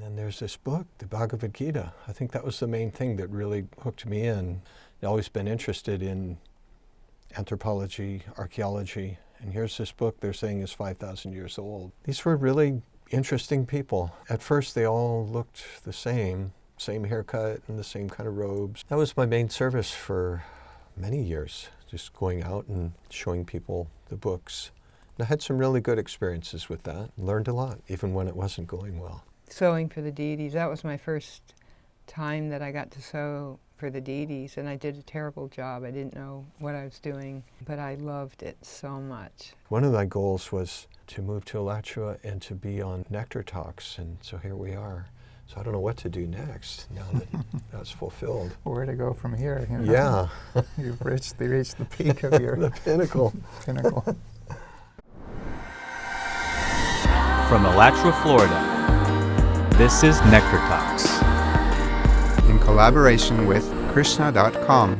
And there's this book, the Bhagavad Gita. I think that was the main thing that really hooked me in. I've always been interested in anthropology, archaeology, and here's this book they're saying is 5,000 years old. These were really interesting people. At first they all looked the same haircut and the same kind of robes. That was my main service for many years, just going out and showing people the books. And I had some really good experiences with that. Learned a lot, even when it wasn't going well. Sewing for the deities, that was my first time that I got to sew for the deities, and I did a terrible job. I didn't know what I was doing, but I loved it so much. One of my goals was to move to Alachua and to be on Nectar talks, and so here we are. So I don't know what to do next now that that's fulfilled. Where to go from here? You know? Yeah. You've reached the peak of your... the pinnacle. pinnacle. From Alachua, Florida, this is Nectar Talks. In collaboration with Krishna.com.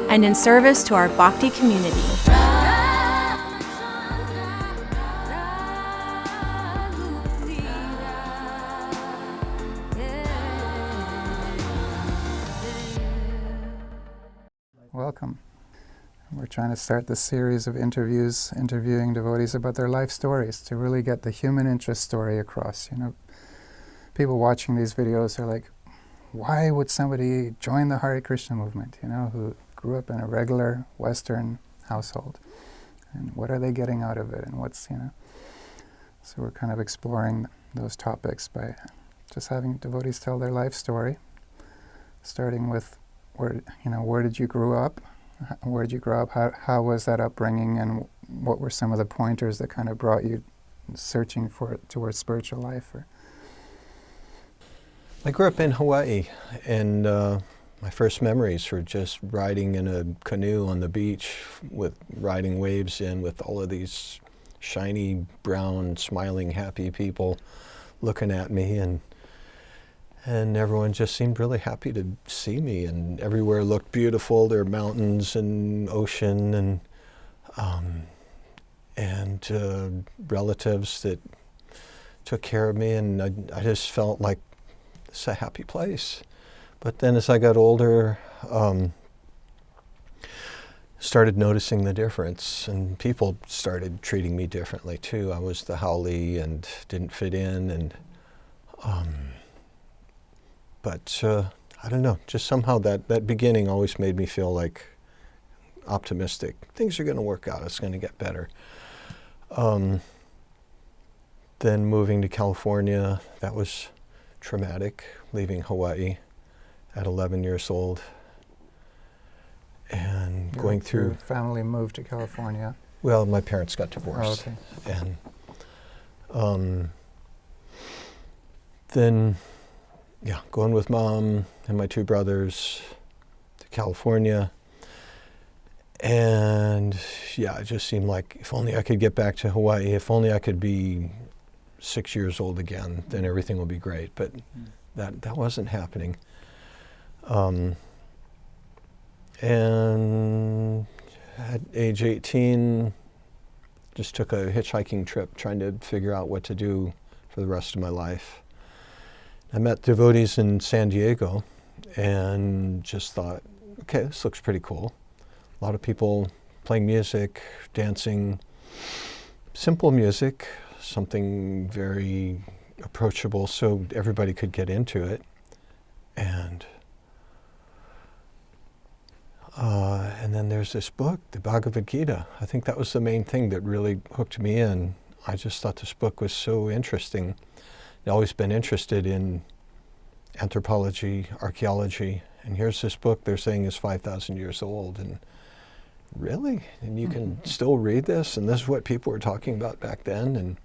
And in service to our Bhakti community. Welcome. We're trying to start this series of interviews, interviewing devotees about their life stories to really get the human interest story across. You know, people watching these videos are like, why would somebody join the Hare Krishna movement, you know, who grew up in a regular Western household? And what are they getting out of it? And what's, you know? So we're kind of exploring those topics by just having devotees tell their life story, starting with where did you grow up? Where did you grow up? How was that upbringing? And what were some of the pointers that kind of brought you searching towards spiritual life? I grew up in Hawaii, and my first memories were just riding in a canoe on the beach with riding waves in with all of these shiny, brown, smiling, happy people looking at me, and everyone just seemed really happy to see me, and everywhere looked beautiful. There were mountains and ocean and relatives that took care of me, and I just felt like it's a happy place. But then as I got older, started noticing the difference, and people started treating me differently too. I was the haole and didn't fit in, and but I don't know, just somehow that beginning always made me feel like optimistic. Things are going to work out, it's going to get better. Then moving to California, that was traumatic, leaving Hawaii at 11 years old and going through... Your family moved to California? Well, my parents got divorced. Oh, okay. And then, going with Mom and my two brothers to California. And it just seemed like if only I could get back to Hawaii, if only I could be 6 years old again, then everything will be great. But that wasn't happening. And at age 18, just took a hitchhiking trip trying to figure out what to do for the rest of my life. I met devotees in San Diego and just thought, okay, this looks pretty cool. A lot of people playing music, dancing, simple music, something very approachable so everybody could get into it. And then there's this book, the Bhagavad Gita. I think that was the main thing that really hooked me in. I just thought this book was so interesting. I've always been interested in anthropology, archaeology, and here's this book they're saying is 5,000 years old. And really? And you can still read this? And this is what people were talking about back then? And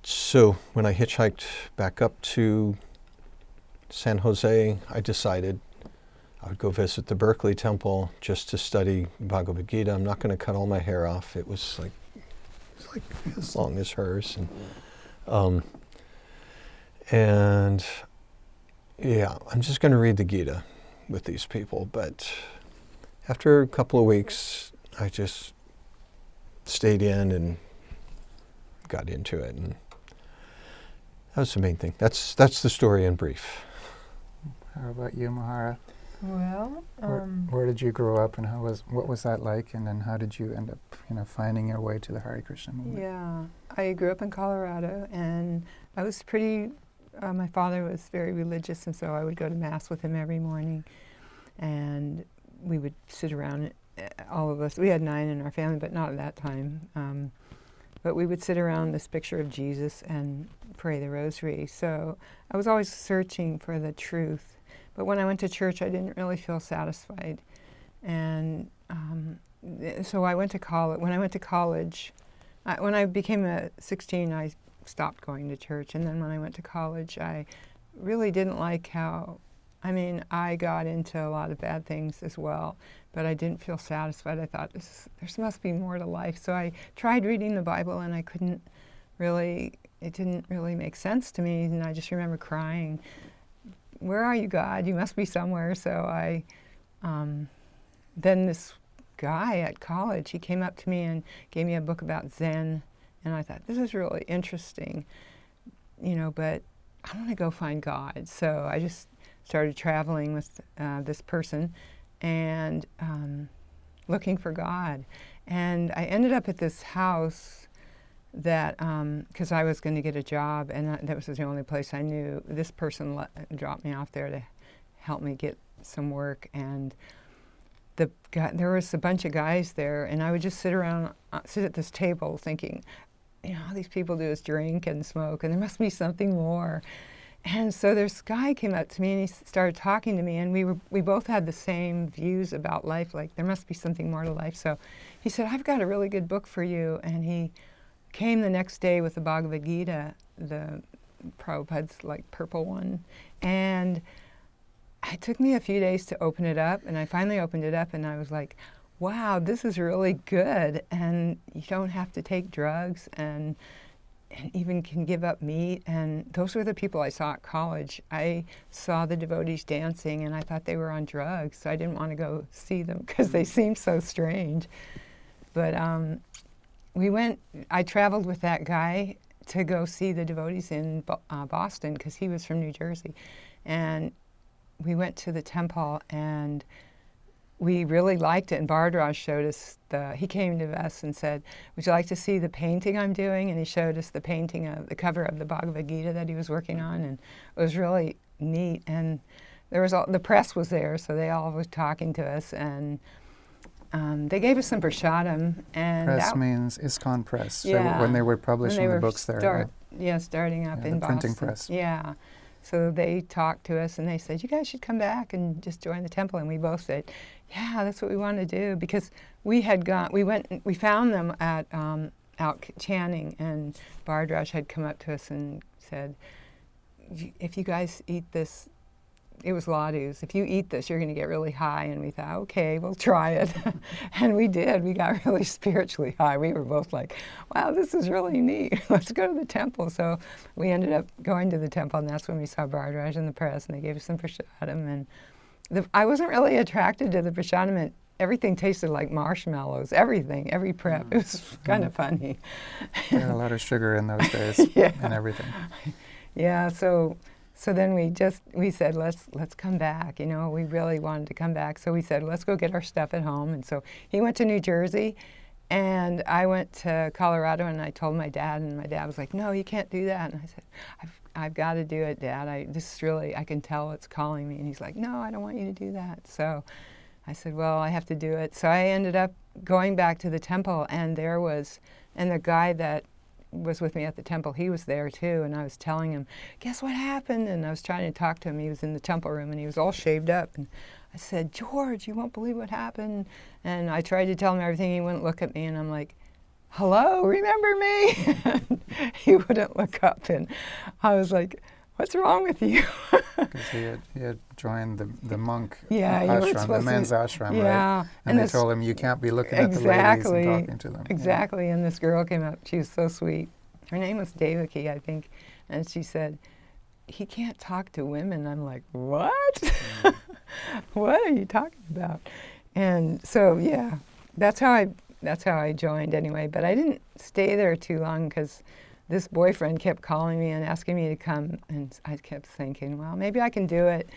so when I hitchhiked back up to San Jose, I decided I would go visit the Berkeley Temple just to study Bhagavad Gita. I'm not going to cut all my hair off. It was like as long as hers. And I'm just going to read the Gita with these people. But after a couple of weeks, I just stayed in and got into it. And That was the main thing. That's the story in brief. How about you, Maharha? Well, Where did you grow up, and what was that like? And then how did you end up, finding your way to the Hare Krishna movement? yeah, I grew up in Colorado, and I was pretty. My father was very religious, and so I would go to mass with him every morning, and we would sit around. All of us. We had 9 in our family, but not at that time. But we would sit around this picture of Jesus and pray the rosary. So I was always searching for the truth. But when I went to church, I didn't really feel satisfied. And so I went to college. When I went to college, when I became 16, I stopped going to church. And then when I went to college, I really didn't like how, I got into a lot of bad things as well, but I didn't feel satisfied. I thought, there must be more to life. So I tried reading the Bible, and it didn't really make sense to me. And I just remember crying, "Where are you, God? You must be somewhere." So then this guy at college, he came up to me and gave me a book about Zen. And I thought, this is really interesting, but I want to go find God. So I just started traveling with this person and looking for God. And I ended up at this house that, because I was going to get a job, and that was the only place I knew. This person dropped me off there to help me get some work. And there was a bunch of guys there, and I would just sit at this table thinking, all these people do is drink and smoke, and there must be something more. And so this guy came up to me, and he started talking to me, and we both had the same views about life, like there must be something more to life. So he said, "I've got a really good book for you." And he came the next day with the Bhagavad Gita, the Prabhupada's purple one. And it took me a few days to open it up, and I finally opened it up, and I was like, wow, this is really good, and you don't have to take drugs, and even can give up meat. And those were the people I saw at college. I saw the devotees dancing, and I thought they were on drugs, so I didn't want to go see them because they seemed so strange. But I traveled with that guy to go see the devotees in Boston, because he was from New Jersey. And we went to the temple, and we really liked it. And Bhardraj showed us he came to us and said, "Would you like to see the painting I'm doing?" And he showed us the painting of the cover of the Bhagavad Gita that he was working on, and it was really neat. And there was the press was there, so they all was talking to us, and they gave us some prasadam. And Press means ISKCON Press. Yeah. When they were publishing the books there. Starting up in the Boston. printing press. Yeah. So they talked to us, and they said, "You guys should come back and just join the temple." And we both said, "Yeah, that's what we want to do," because we found them at out Channing, and Bhardraj had come up to us and said, "If you guys eat this," it was ladus, "if you eat this, you're going to get really high." And we thought, okay, we'll try it. And we did. We got really spiritually high. We were both like, wow, this is really neat. Let's go to the temple. So we ended up going to the temple, and that's when we saw Bhardraj in the press, and they gave us some prasadam. And I wasn't really attracted to the prasadam. Everything tasted like marshmallows, every prep. It was kind of funny. There had a lot of sugar in those days and everything. Yeah, so then we said, let's come back. We really wanted to come back. So we said, let's go get our stuff at home. And so he went to New Jersey, and I went to Colorado, and I told my dad, and my dad was like, "No, you can't do that." And I said, I've got to do it, Dad. I can tell it's calling me. And he's like, "No, I don't want you to do that." So I said, well, I have to do it. So I ended up going back to the temple, and the guy that was with me at the temple, he was there too, and I was telling him, "Guess what happened?" And I was trying to talk to him. He was in the temple room, and he was all shaved up. And I said, "George, you won't believe what happened." And I tried to tell him everything. He wouldn't look at me, and I'm like, "Hello, remember me?" And he wouldn't look up, and I was like, "What's wrong with you?" Because he had joined the monk ashram, the men's ashram, yeah, right? And they told him, "You can't be looking at the ladies and talking to them." Exactly. And this girl came up. She was so sweet. Her name was Devaki, I think. And she said, "He can't talk to women." I'm like, "What?" What are you talking about? And so, that's how I joined anyway. But I didn't stay there too long, because this boyfriend kept calling me and asking me to come, and I kept thinking, well, maybe I can do it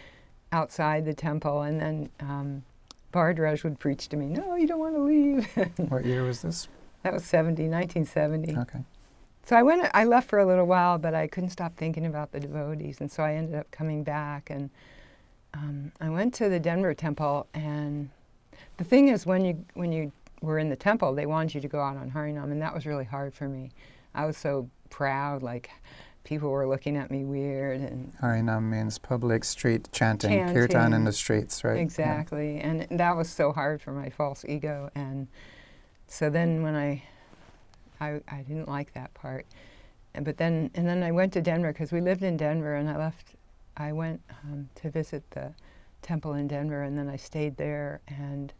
outside the temple. And then Bhardraj would preach to me, no, you don't want to leave. What year was this? That was 1970. Okay. So I left for a little while, but I couldn't stop thinking about the devotees, and so I ended up coming back. And I went to the Denver temple, and the thing is, when you were in the temple, they wanted you to go out on Harinam, and that was really hard for me. I was so proud, like people were looking at me weird. And Harinam means public street chanting, kirtan in the streets, right? Exactly, yeah. And that was so hard for my false ego. And so then when I didn't like that part, and then I went to Denver because we lived in Denver, and I went to visit the temple in Denver, and then I stayed there, and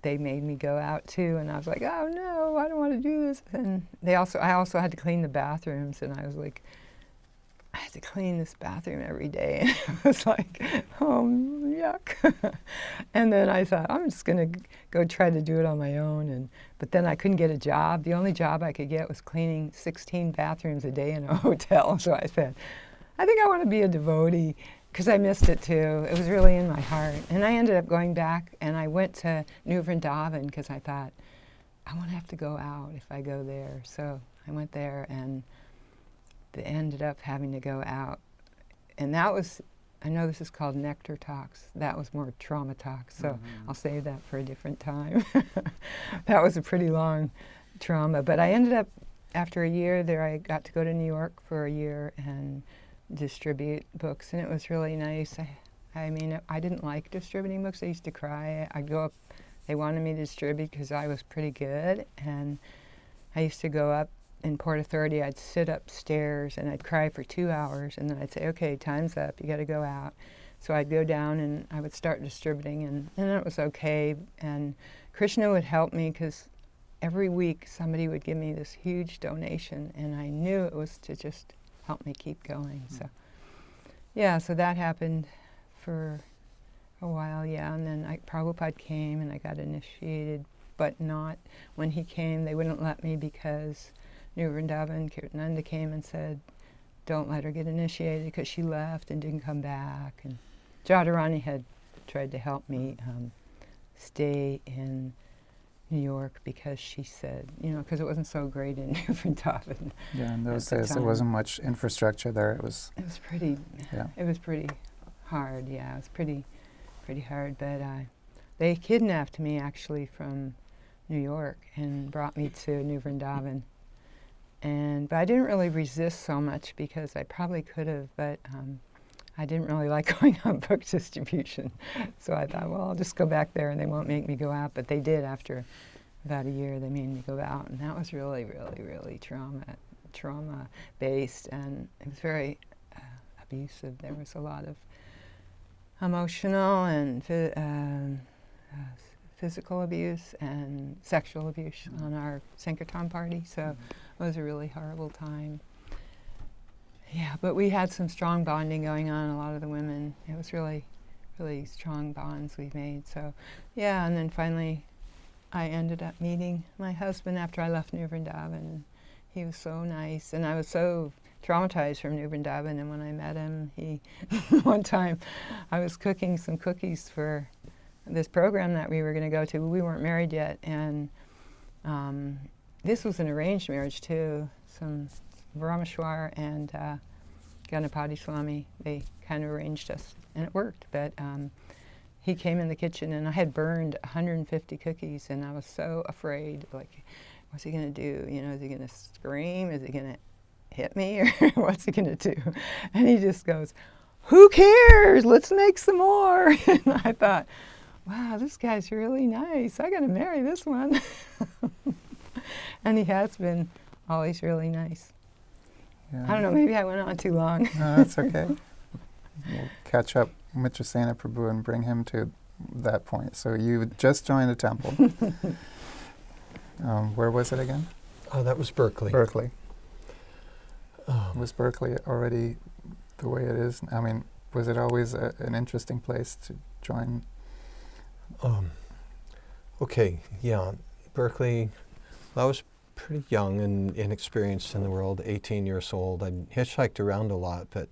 they made me go out too, and I was like, oh no, I don't want to do this. And I also had to clean the bathrooms, and I was like, I had to clean this bathroom every day, and I was like, oh, yuck. And then I thought, I'm just going to go try to do it on my own. But then I couldn't get a job. The only job I could get was cleaning 16 bathrooms a day in a hotel. So I said, I think I want to be a devotee, because I missed it too. It was really in my heart. And I ended up going back, and I went to New Vrindavan because I thought, I won't have to go out if I go there. So I went there, and they ended up having to go out. And that was, I know this is called Nectar talks. That was more trauma talks, so I'll save that for a different time. That was a pretty long trauma. But I ended up, after a year there, I got to go to New York for a year and distribute books, and it was really nice. I mean, I didn't like distributing books. I used to cry. I'd go up, they wanted me to distribute because I was pretty good, and I used to go up in Port Authority. I'd sit upstairs and I'd cry for 2 hours, and then I'd say, okay, time's up, you got to go out. So I'd go down and I would start distributing, and it was okay. And Krishna would help me because every week somebody would give me this huge donation, and I knew it was to just help me keep going. So yeah, so that happened for a while, yeah. And then Prabhupada came and I got initiated, but not when he came. They wouldn't let me because New Vrindavan, Kirtananda came and said, don't let her get initiated, because she left and didn't come back. And Jadharani had tried to help me stay in New York because she said, because it wasn't so great in New Vrindavan. Yeah, in those days there wasn't much infrastructure there. It was pretty, it was pretty hard, yeah. It was pretty hard, but they kidnapped me actually from New York and brought me to New Vrindavan. But I didn't really resist so much because I probably could have, but I didn't really like going on book distribution. So I thought, well, I'll just go back there and they won't make me go out. But they did. After about a year, they made me go out. And that was really, really, really trauma-based. And it was very abusive. There was a lot of emotional and physical abuse and sexual abuse on our Sankirtan party. So it was a really horrible time. Yeah, but we had some strong bonding going on, a lot of the women. It was really, really strong bonds we made. So, yeah, and then finally I ended up meeting my husband after I left New Vrindavan. He was so nice, and I was so traumatized from New Vrindavan, and when I met him, one time I was cooking some cookies for this program that we were going to go to. We weren't married yet, and this was an arranged marriage too. Some Brahmeshwar and Ganapati Swami, they kind of arranged us, and it worked. But he came in the kitchen, and I had burned 150 cookies, and I was so afraid, like, what's he going to do? Is he going to scream? Is he going to hit me? Or what's he going to do? And he just goes, who cares? Let's make some more. And I thought, wow, this guy's really nice. I got to marry this one. And he has been always really nice. Yeah. I don't know, maybe I went on too long. No, that's okay. We'll catch up Mitrasena Prabhu and bring him to that point. So you just joined the temple. Where was it again? That was Berkeley. Berkeley. Was Berkeley already the way it is? I mean, was it always an interesting place to join? Okay, yeah. Berkeley, that was pretty young and inexperienced in the world, 18 years old. I hitchhiked around a lot, but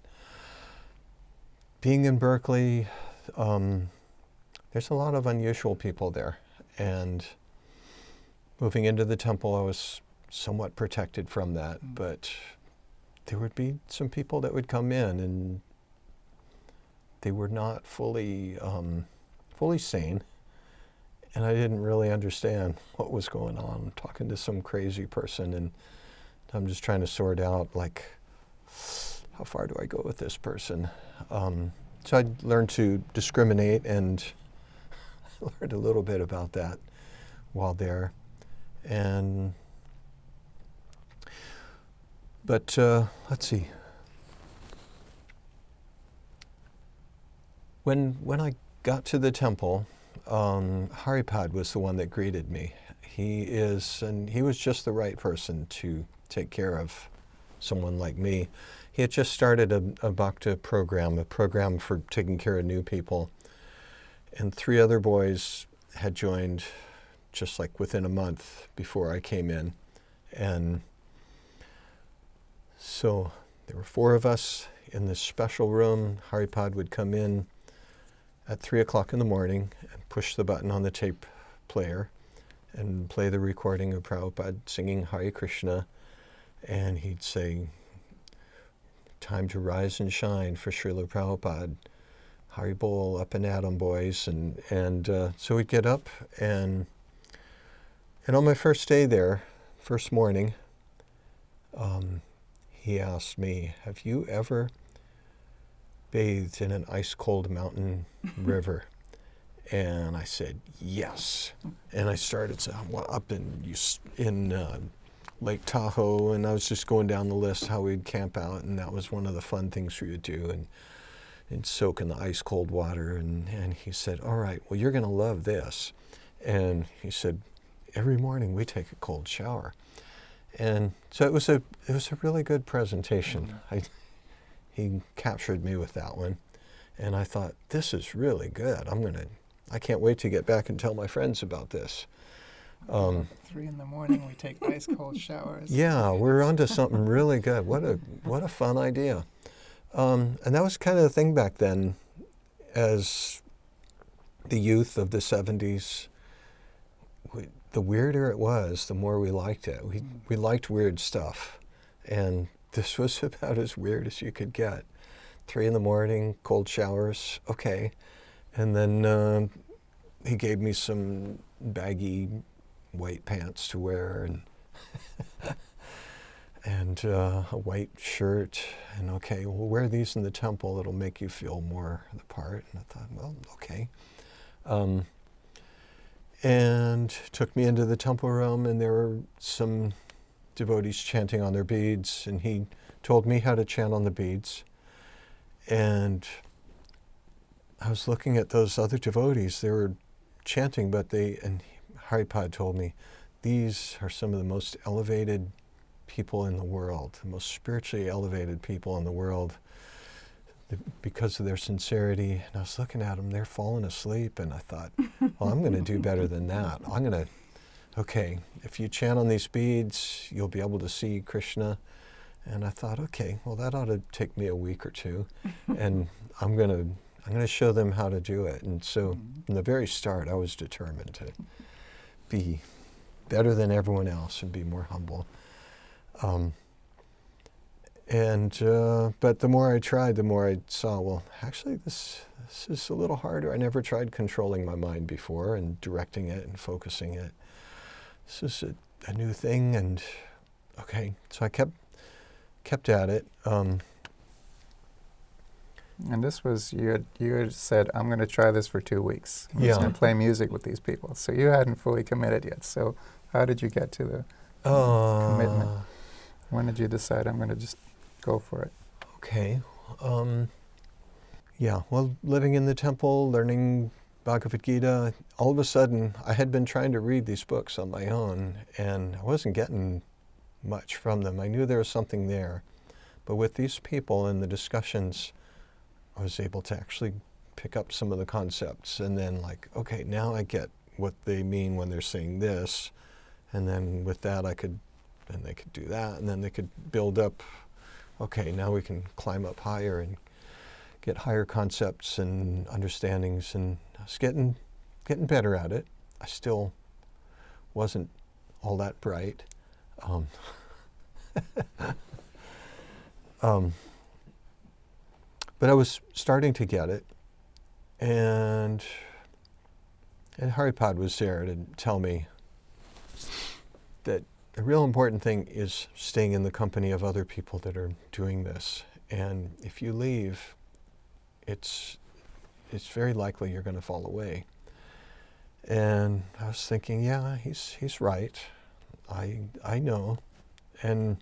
being in Berkeley, there's a lot of unusual people there. And moving into the temple, I was somewhat protected from that, but there would be some people that would come in and they were not fully sane. And I didn't really understand what was going on. I'm talking to some crazy person and I'm just trying to sort out, like, how far do I go with this person? So I learned to discriminate, and I learned a little bit about that while there. But let's see. When I got to the temple, Haripad was the one that greeted me. He was just the right person to take care of someone like me. He had just started a Bhakta program, a program for taking care of new people. And 3 other boys had joined just like within a month before I came in. And so there were 4 of us in this special room. Haripad would come in at 3 o'clock in the morning and push the button on the tape player and play the recording of Prabhupada singing Hare Krishna. And he'd say, "Time to rise and shine for Srila Prabhupada. Hari Bol, up and at 'em, boys." And so we'd get up, and on my first day there, first morning, he asked me, "Have you ever bathed in an ice-cold mountain river?" And I said, "Yes." And I started up in Lake Tahoe, and I was just going down the list how we'd camp out, and that was one of the fun things we would do, and soak in the ice-cold water. And he said, "All right, well, you're going to love this." And he said, "Every morning we take a cold shower." And so it was a really good presentation. He captured me with that one, and I thought, this is really good. I can't wait to get back and tell my friends about this. 3 in the morning, we take ice cold showers. Yeah, we're onto something really good. What a fun idea. And that was kind of the thing back then, as the youth of the 70s. The weirder it was, the more we liked it. We liked weird stuff, and this was about as weird as you could get. 3 in the morning, cold showers, okay. And then he gave me some baggy white pants to wear, and a white shirt, and okay, we'll wear these in the temple. It'll make you feel more the part. And I thought, well, okay. And took me into the temple room, and there were some devotees chanting on their beads, and he told me how to chant on the beads. And I was looking at those other devotees. They were chanting, and Haripad told me, these are some of the most elevated people in the world, the most spiritually elevated people in the world, because of their sincerity. And I was looking at them, they're falling asleep, and I thought, well, I'm going to do better than that. Okay, if you chant on these beads, you'll be able to see Krishna. And I thought, okay, well, that ought to take me a week or 2, and I'm going to show them how to do it. And so from the very start, I was determined to be better than everyone else and be more humble. But the more I tried, the more I saw, well, actually, this is a little harder. I never tried controlling my mind before and directing it and focusing it. This is a new thing, and okay. So I kept at it. And this was, you had said, I'm going to try this for 2 weeks. I'm just going to play music with these people. So you hadn't fully committed yet. So how did you get to the commitment? When did you decide, I'm going to just go for it? Okay. Well, living in the temple, learning Bhagavad Gita, all of a sudden I had been trying to read these books on my own, and I wasn't getting much from them. I knew there was something there. But with these people and the discussions, I was able to actually pick up some of the concepts, and then okay, now I get what they mean when they're saying this, and then with that I could and they could do that, and then they could build up, okay, now we can climb up higher and get higher concepts and understandings, and I was getting better at it. I still wasn't all that bright. But I was starting to get it, and Haripad was there to tell me that a real important thing is staying in the company of other people that are doing this. And if you leave, it's very likely you're going to fall away. And I was thinking, yeah, he's right. I know. And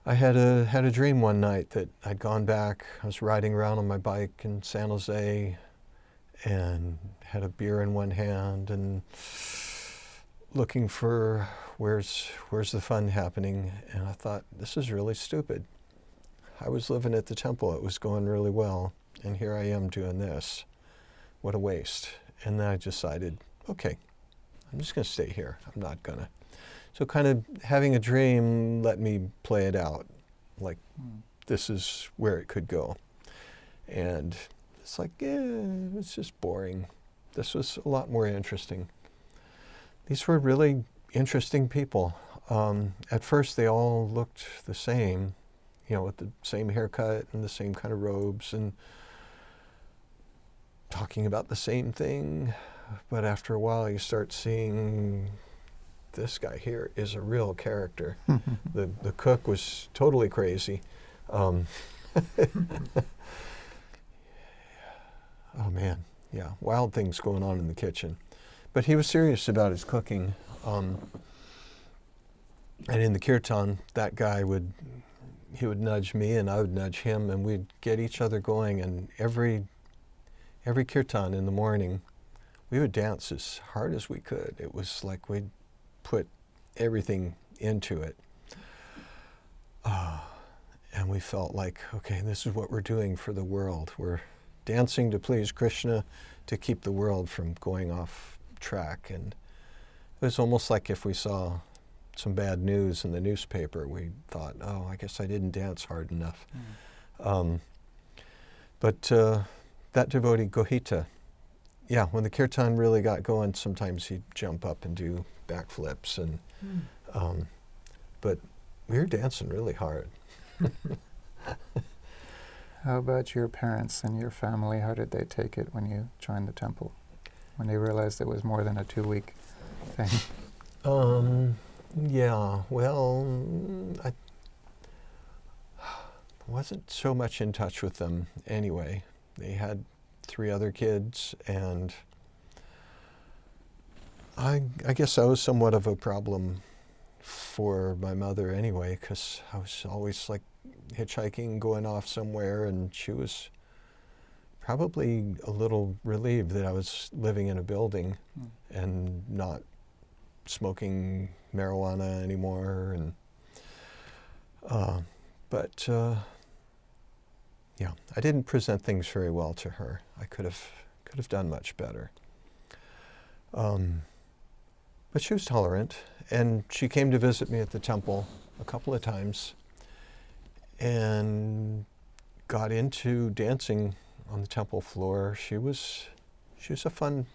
I had a dream one night that I'd gone back. I was riding around on my bike in San Jose and had a beer in one hand and looking for where's the fun happening. And I thought, this is really stupid. I was living at the temple. It was going really well. And here I am doing this. What a waste. And then I decided, okay, I'm just going to stay here. I'm not going to. So kind of having a dream let me play it out, like this is where it could go. And it's like, it's just boring. This was a lot more interesting. These were really interesting people. At first they all looked the same, with the same haircut and the same kind of robes and talking about the same thing. But after a while you start seeing this guy here is a real character. The cook was totally crazy. Oh man, yeah, wild things going on in the kitchen. But he was serious about his cooking. And in the kirtan, that guy would nudge me and I would nudge him, and we'd get each other going. And every kirtan in the morning, we would dance as hard as we could. It was like we'd put everything into it. And we felt like, okay, this is what we're doing for the world. We're dancing to please Krishna to keep the world from going off track. And it was almost like if we saw some bad news in the newspaper, we thought, oh, I guess I didn't dance hard enough. But that devotee, Gohita, yeah, when the kirtan really got going, sometimes he'd jump up and do backflips, and but we were dancing really hard. How about your parents and your family? How did they take it when you joined the temple? When they realized it was more than a 2-week thing? Yeah, well, I wasn't so much in touch with them anyway. They had 3 other kids, and I guess I was somewhat of a problem for my mother anyway, because I was always like hitchhiking, going off somewhere, and she was probably a little relieved that I was living in a building and not smoking marijuana anymore. And but yeah, I didn't present things very well to her. I could have done much better. But she was tolerant, and she came to visit me at the temple a couple of times and got into dancing on the temple floor. She was a fun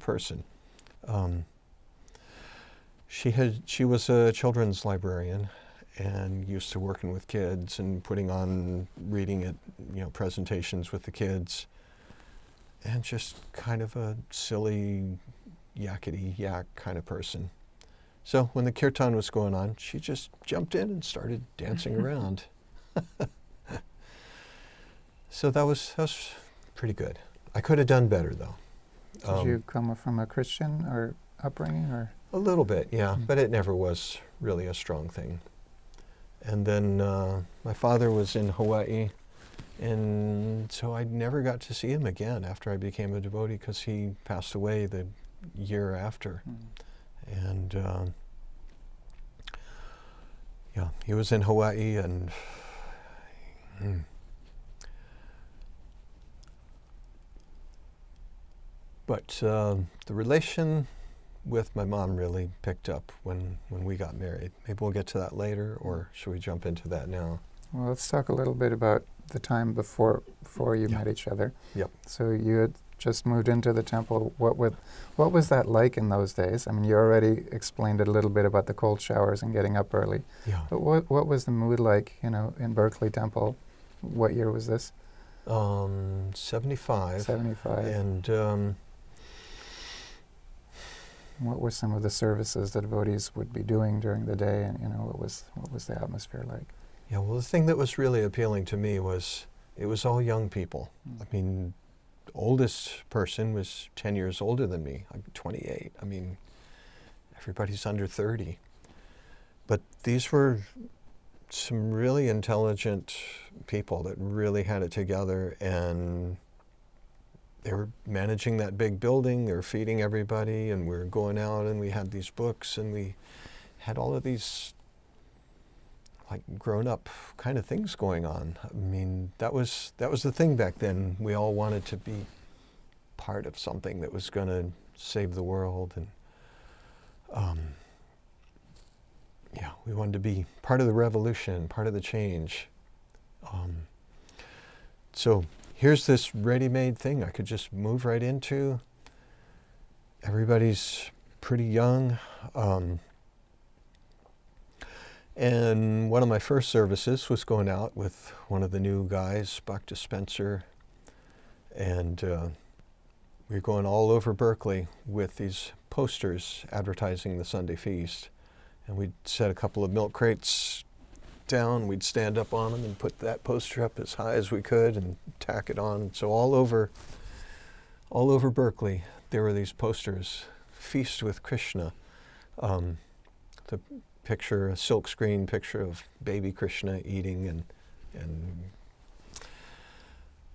person. She was a children's librarian and used to working with kids and putting on reading at presentations with the kids, and just kind of a silly yakety yak kind of person. So when the kirtan was going on, she just jumped in and started dancing around. So that was pretty good. I could have done better though. Did you come from a Christian or upbringing, or? A little bit, yeah, but it never was really a strong thing. And then my father was in Hawaii, and so I never got to see him again after I became a devotee, because he passed away the year after. And yeah, he was in Hawaii, and but the relation with my mom really picked up when we got married. Maybe we'll get to that later, or should we jump into that now? Well, let's talk a little bit about the time before you met each other. Yep. So you had just moved into the temple. What was that like in those days? I mean, you already explained a little bit about the cold showers and getting up early. Yeah. But what was the mood like, in Berkeley Temple? What year was this? 75. 75. And what were some of the services the devotees would be doing during the day, and what was the atmosphere like? yeah, well, the thing that was really appealing to me was it was all young people. I mean, oldest person was 10 years older than me. I'm 28. I mean, everybody's under 30. But these were some really intelligent people that really had it together, and they were managing that big building, they were feeding everybody, and we were going out and we had these books and we had all of these like grown-up kind of things going on. I mean, that was the thing back then. We all wanted to be part of something that was going to save the world, and we wanted to be part of the revolution, part of the change. So here's this ready-made thing I could just move right into. Everybody's pretty young. And one of my first services was going out with one of the new guys, Bhakta Spencer, and we were going all over Berkeley with these posters advertising the Sunday feast. And we'd set a couple of milk crates down, we'd stand up on them and put that poster up as high as we could and tack it on. So all over Berkeley, there were these posters, Feast with Krishna. The picture, a silk screen picture of baby Krishna eating, and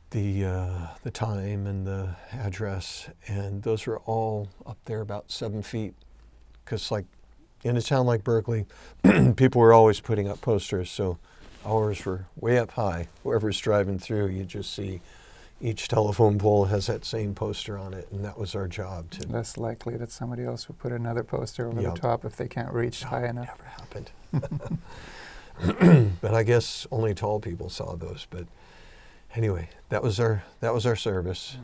the time and the address, and those were all up there about 7 feet, because like in a town like Berkeley, people were always putting up posters, so ours were way up high. Whoever's driving through, you just see each telephone pole has that same poster on it, and that was our job to... Less likely that somebody else would put another poster over Yep. the top if they can't reach high enough. Never happened. But I guess only tall people saw those. But anyway, that was our service.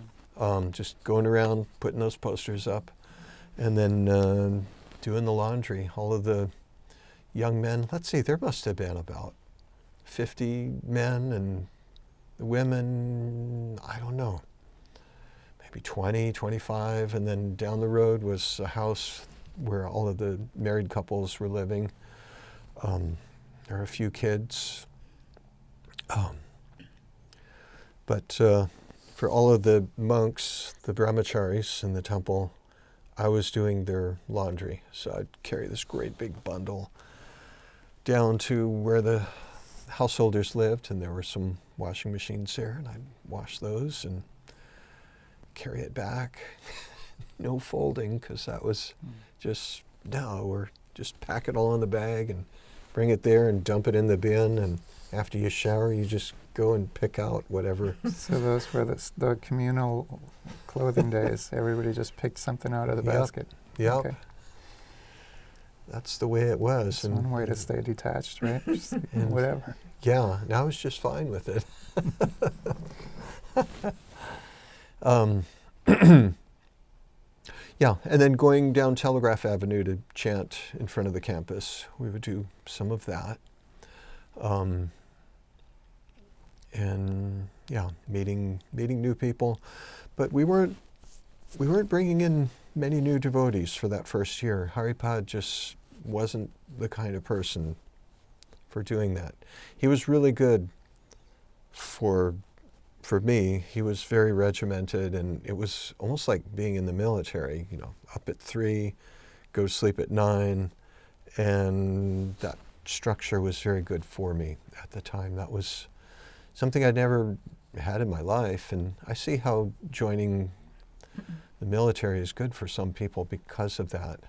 Just going around, putting those posters up, and then doing the laundry. All of the young men, let's see, there must have been about 50 men, and the women, I don't know, maybe 20, 25, and then down the road was a house where all of the married couples were living. There were a few kids. But for all of the monks, the brahmacharis in the temple, I was doing their laundry. So I'd carry this great big bundle down to where the householders lived, and there were some washing machines there, and I'd wash those and carry it back. No folding, because that was or just pack it all in the bag and bring it there and dump it in the bin, and after you shower, you just go and pick out whatever. So those were the communal clothing days. Everybody just picked something out of the basket. Yep. Okay. That's the way it was. That's one way to stay detached, right? Just whatever. Yeah, and I was just fine with it. Yeah, and then going down Telegraph Avenue to chant in front of the campus, we would do some of that. And yeah, meeting new people, but we weren't bringing in many new devotees for that first year. Haripad just wasn't the kind of person for doing that. He was really good for me. He was very regimented, and it was almost like being in the military, up at 3, go to sleep at 9, and that structure was very good for me at the time. That was something I'd never had in my life, and I see how joining the military is good for some people because of that,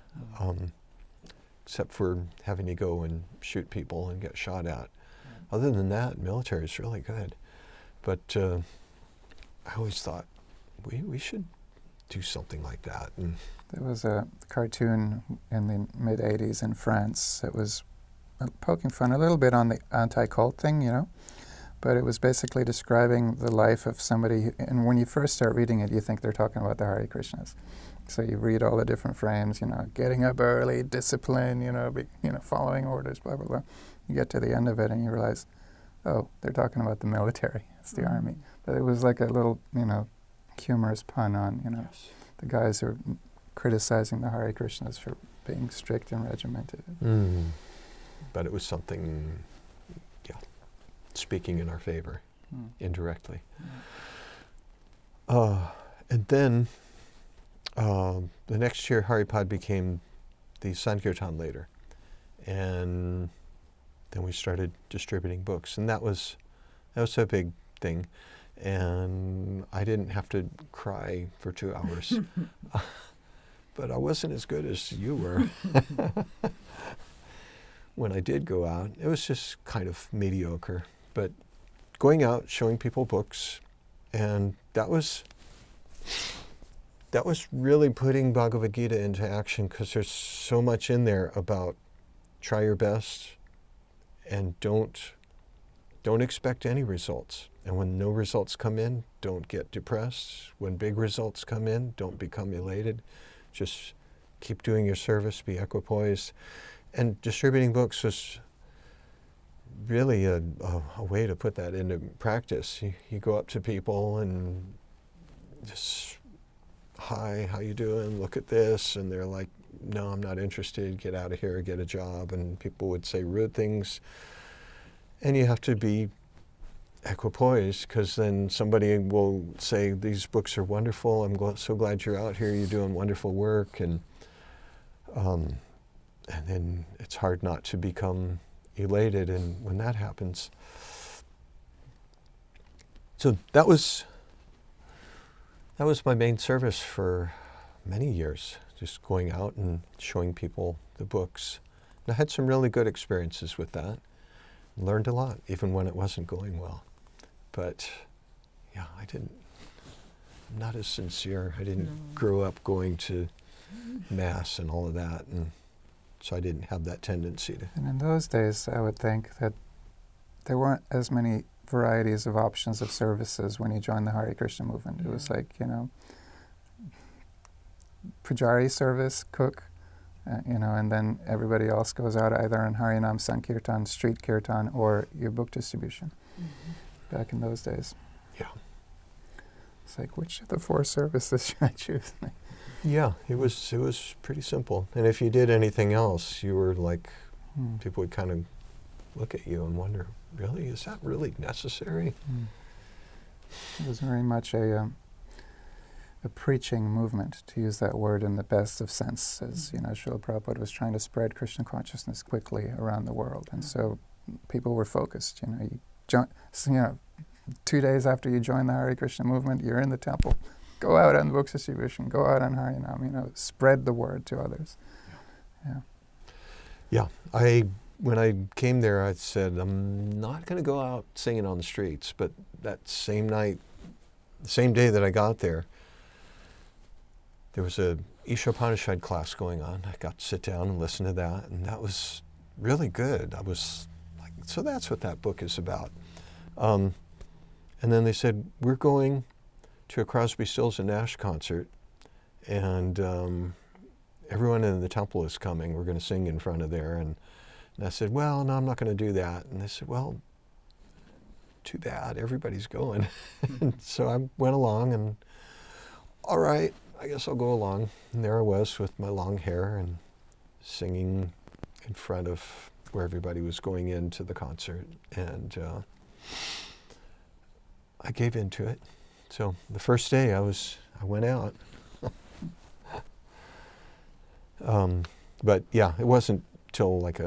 except for having to go and shoot people and get shot at. Other than that, military is really good. But I always thought we should do something like that. And there was a cartoon in the mid-'80s in France. It was poking fun a little bit on the anti-cult thing, you know, but it was basically describing the life of somebody, and when you first start reading it, you think they're talking about the Hare Krishnas. So you read all the different frames, you know, getting up early, discipline, following orders, blah, blah, blah. You get to the end of it and you realize, oh, they're talking about the military. It's the army. But it was like a little, humorous pun on, yes. the guys who are criticizing the Hare Krishnas for being strict and regimented. But it was something, speaking in our favor, indirectly. And then the next year, Haripad became the Sankirtan leader. And then we started distributing books. And that was a big thing. And I didn't have to cry for 2 hours. But I wasn't as good as you were. When I did go out, it was just kind of mediocre. But going out, showing people books, and that was really putting Bhagavad Gita into action, because there's so much in there about try your best and don't expect any results. And when no results come in, don't get depressed. When big results come in, don't become elated. Just keep doing your service, be equipoised. And distributing books was really a way to put that into practice. You go up to people and just, hi, how you doing? Look at this. And they're like, no, I'm not interested. Get out of here, get a job. And people would say rude things. And you have to be equipoised, because then somebody will say, these books are wonderful. I'm so glad you're out here. You're doing wonderful work. And then it's hard not to become elated, and when that happens. So that was my main service for many years, just going out and showing people the books. And I had some really good experiences with that. Learned a lot, even when it wasn't going well. But I'm not as sincere. I didn't grow up going to Mass and all of that, and so I didn't have that tendency to. And in those days, I would think that there weren't as many varieties of options of services when you joined the Hare Krishna movement. It was like, Pujari service, cook, and then everybody else goes out either in Harinam Sankirtan, street kirtan, or your book distribution. Back in those days. Yeah. It's like, which of the 4 services should I choose? Yeah, it was pretty simple. And if you did anything else, you were like, people would kind of look at you and wonder, really, is that really necessary? It was very much a preaching movement, to use that word in the best of sense, as Srila Prabhupada was trying to spread Krishna consciousness quickly around the world, and so people were focused. You 2 days after you join the Hare Krishna movement, you're in the temple. Go out on the book distribution. Go out on Harinam. Spread the word to others. Yeah. When I came there, I said, I'm not going to go out singing on the streets. But that same night, the same day that I got there was a Ishopanishad class going on. I got to sit down and listen to that, and that was really good. I was like, so that's what that book is about. And then they said, we're going to a Crosby, Stills and Nash concert, and everyone in the temple is coming. We're going to sing in front of there. And I said, well, no, I'm not going to do that. And they said, well, too bad. Everybody's going. And so I went along, and all right, I guess I'll go along. And there I was with my long hair and singing in front of where everybody was going into the concert. And I gave into it. So the first day I went out. But yeah, it wasn't till like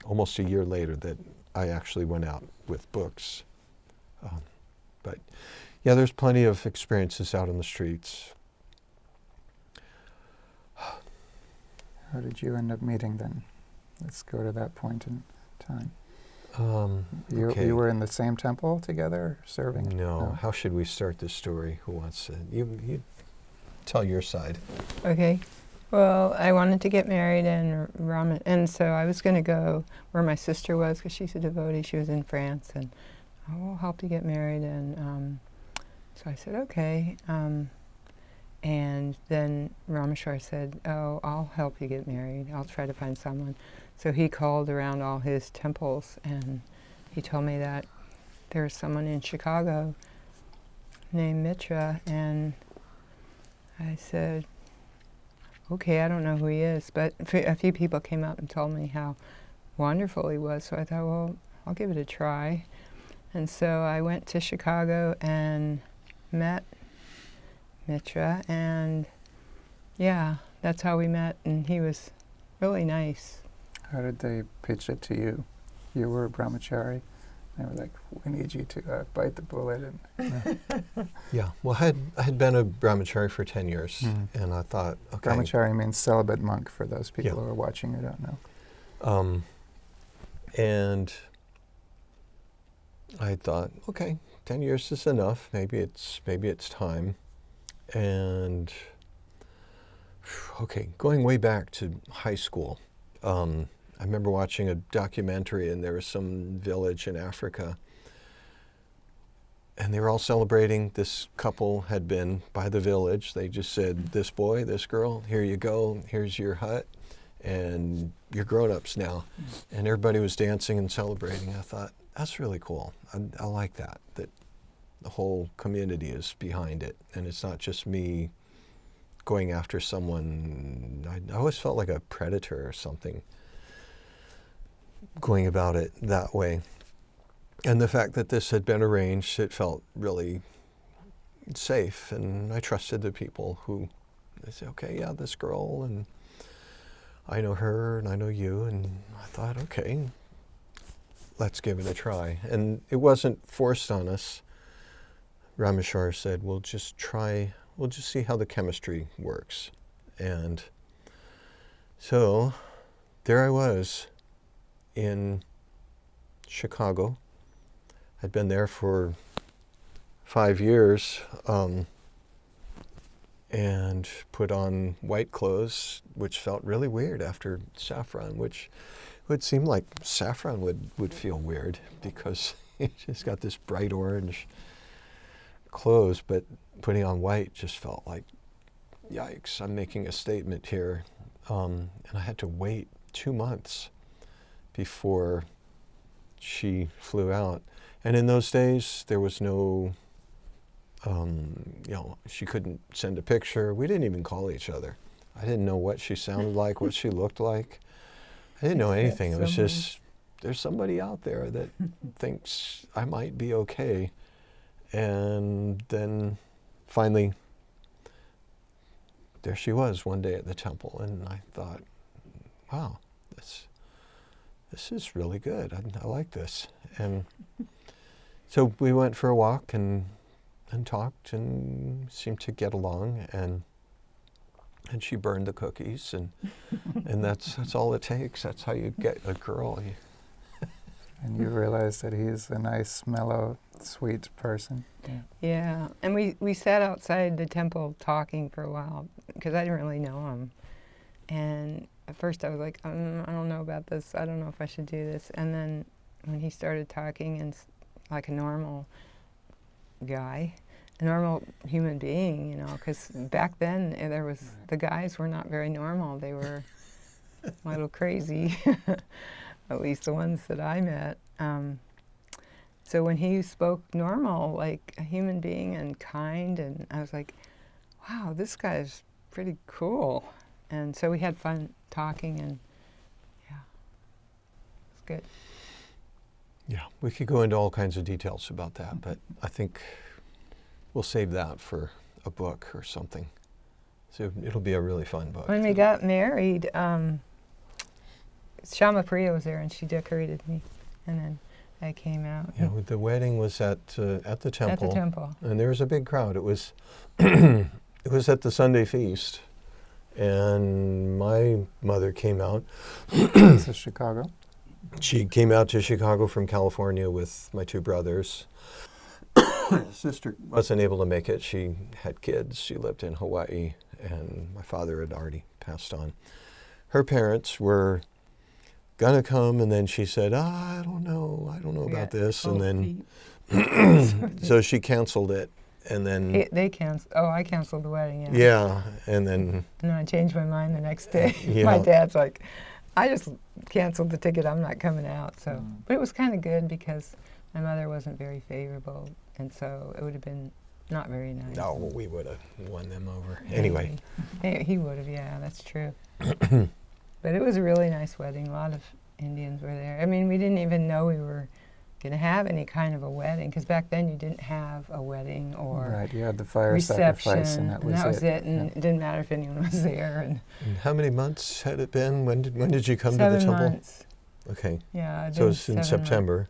almost a year later that I actually went out with books. But yeah, there's plenty of experiences out on the streets. How did you end up meeting then? Let's go to that point in time. Okay. You were in the same temple together, serving? No. How should we start this story? Who wants to? tell your side. Okay. Well, I wanted to get married, and so I was going to go where my sister was, because she's a devotee. She was in France, and I will help you get married. And so I said, okay. And then Rameshwar said, oh, I'll help you get married. I'll try to find someone. So he called around all his temples, and he told me that there's someone in Chicago named Mitra, and I said, okay, I don't know who he is, but a few people came up and told me how wonderful he was, so I thought, well, I'll give it a try. And so I went to Chicago and met Mitra, and yeah, that's how we met, and he was really nice. How did they pitch it to you? You were a brahmachari. They were like, we need you to bite the bullet. And Yeah, well, I had been a brahmachari for 10 years, and I thought, okay. Brahmachari means celibate monk, for those people Yeah. who are watching who don't know. And I thought, okay, 10 years is enough. Maybe it's time. And okay, going way back to high school, I remember watching a documentary, and there was some village in Africa, and they were all celebrating. This couple had been by the village. They just said, this boy, this girl, here you go, here's your hut, and you're grown-ups now. And everybody was dancing and celebrating. I thought, that's really cool. I like that the whole community is behind it, and it's not just me going after someone. I always felt like a predator or something, going about it that way. And the fact that this had been arranged, it felt really safe, and I trusted the people who, they said, okay, yeah, this girl, and I know her, and I know you, and I thought, okay, let's give it a try. And it wasn't forced on us. Rameshwar said, we'll just see how the chemistry works. And so there I was in Chicago. I'd been there for 5 years, and put on white clothes, which felt really weird after saffron, which would seem like saffron would feel weird because it just got this bright orange clothes, but putting on white just felt like, yikes, I'm making a statement here. And I had to wait 2 months before she flew out. And in those days, there was no, she couldn't send a picture. We didn't even call each other. I didn't know what she sounded like, what she looked like. I didn't know anything. It was just, there's somebody out there that thinks I might be okay. And then finally, there she was one day at the temple, and I thought, wow, this is really good. I like this. And so we went for a walk and talked and seemed to get along, and she burned the cookies, and that's all it takes. That's how you get a girl. And you realized that he's a nice, mellow, sweet person. Yeah, and we sat outside the temple talking for a while because I didn't really know him. And at first I was like, I don't know about this. I don't know if I should do this. And then when he started talking and like a normal guy, a normal human being, because back then there was, the guys were not very normal. They were a little crazy, at least the ones that I met. So when he spoke normal, like a human being and kind, and I was like, wow, this guy's pretty cool. And so we had fun talking, and yeah, it's good. Yeah, we could go into all kinds of details about that, but I think we'll save that for a book or something. So it'll be a really fun book. When we got married, Shama Priya was there, and she decorated me, and then I came out. Yeah, the wedding was at the temple. At the temple. And there was a big crowd. It was it was at the Sunday feast, and my mother came out. This is Chicago. She came out to Chicago from California with my 2 brothers. sister wasn't able to make it. She had kids. She lived in Hawaii, and my father had already passed on. Her parents were gonna come, and then she said, I don't know about this, and then so she canceled it, and then They canceled. Oh, I canceled the wedding. Yeah. yeah, and then And then I changed my mind the next day. Yeah. My dad's like, I just canceled the ticket. I'm not coming out. So, but it was kind of good because my mother wasn't very favorable, and so it would have been not very nice. no, we would have won them over anyway. He would have. Yeah, that's true. But it was a really nice wedding. A lot of Indians were there. I mean, we didn't even know we were going to have any kind of a wedding, because back then you didn't have a wedding or Right, you had the fire reception, sacrifice, and that was it. and it didn't matter if anyone was there. And And how many months had it been? When did you come to the 7 temple? months. Okay, Yeah, it'd so been it's in 7 months. September,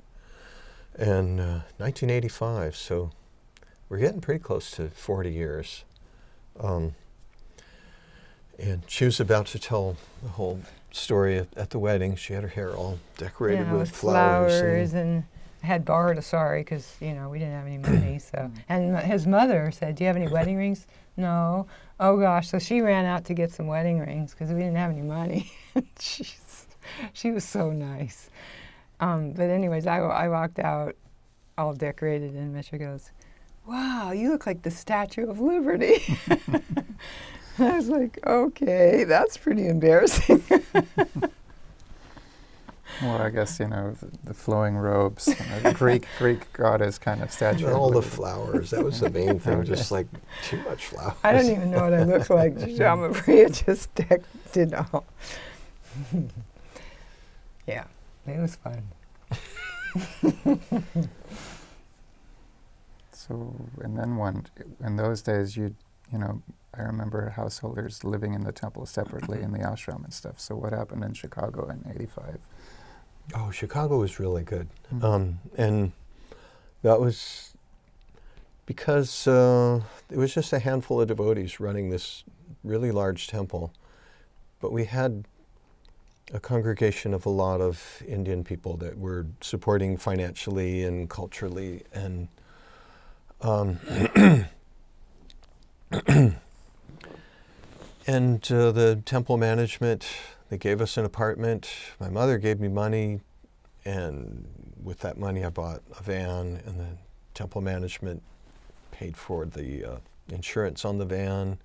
and 1985. So we're getting pretty close to 40 years. And she was about to tell the whole story at the wedding. She had her hair all decorated Yeah, with flowers. and I had borrowed a sari because, we didn't have any money. So, and his mother said, do you have any wedding rings? No. Oh gosh, so she ran out to get some wedding rings because we didn't have any money. She was so nice. But anyways, I walked out all decorated, and Mitra goes, wow, you look like the Statue of Liberty. I was like, okay, that's pretty embarrassing. Well, I guess, the flowing robes, the Greek goddess kind of statue. And all the flowers. That was the main thing, just like too much flowers. I don't even know what I looked like. Shama Priya just did all. Yeah, it was fun. So, and then in those days, I remember householders living in the temple separately in the ashram and stuff. So what happened in Chicago in '85? Oh, Chicago was really good. And that was because it was just a handful of devotees running this really large temple. But we had a congregation of a lot of Indian people that were supporting financially and culturally. And and the temple management, they gave us an apartment. My mother gave me money, and with that money I bought a van, and the temple management paid for the insurance on the van.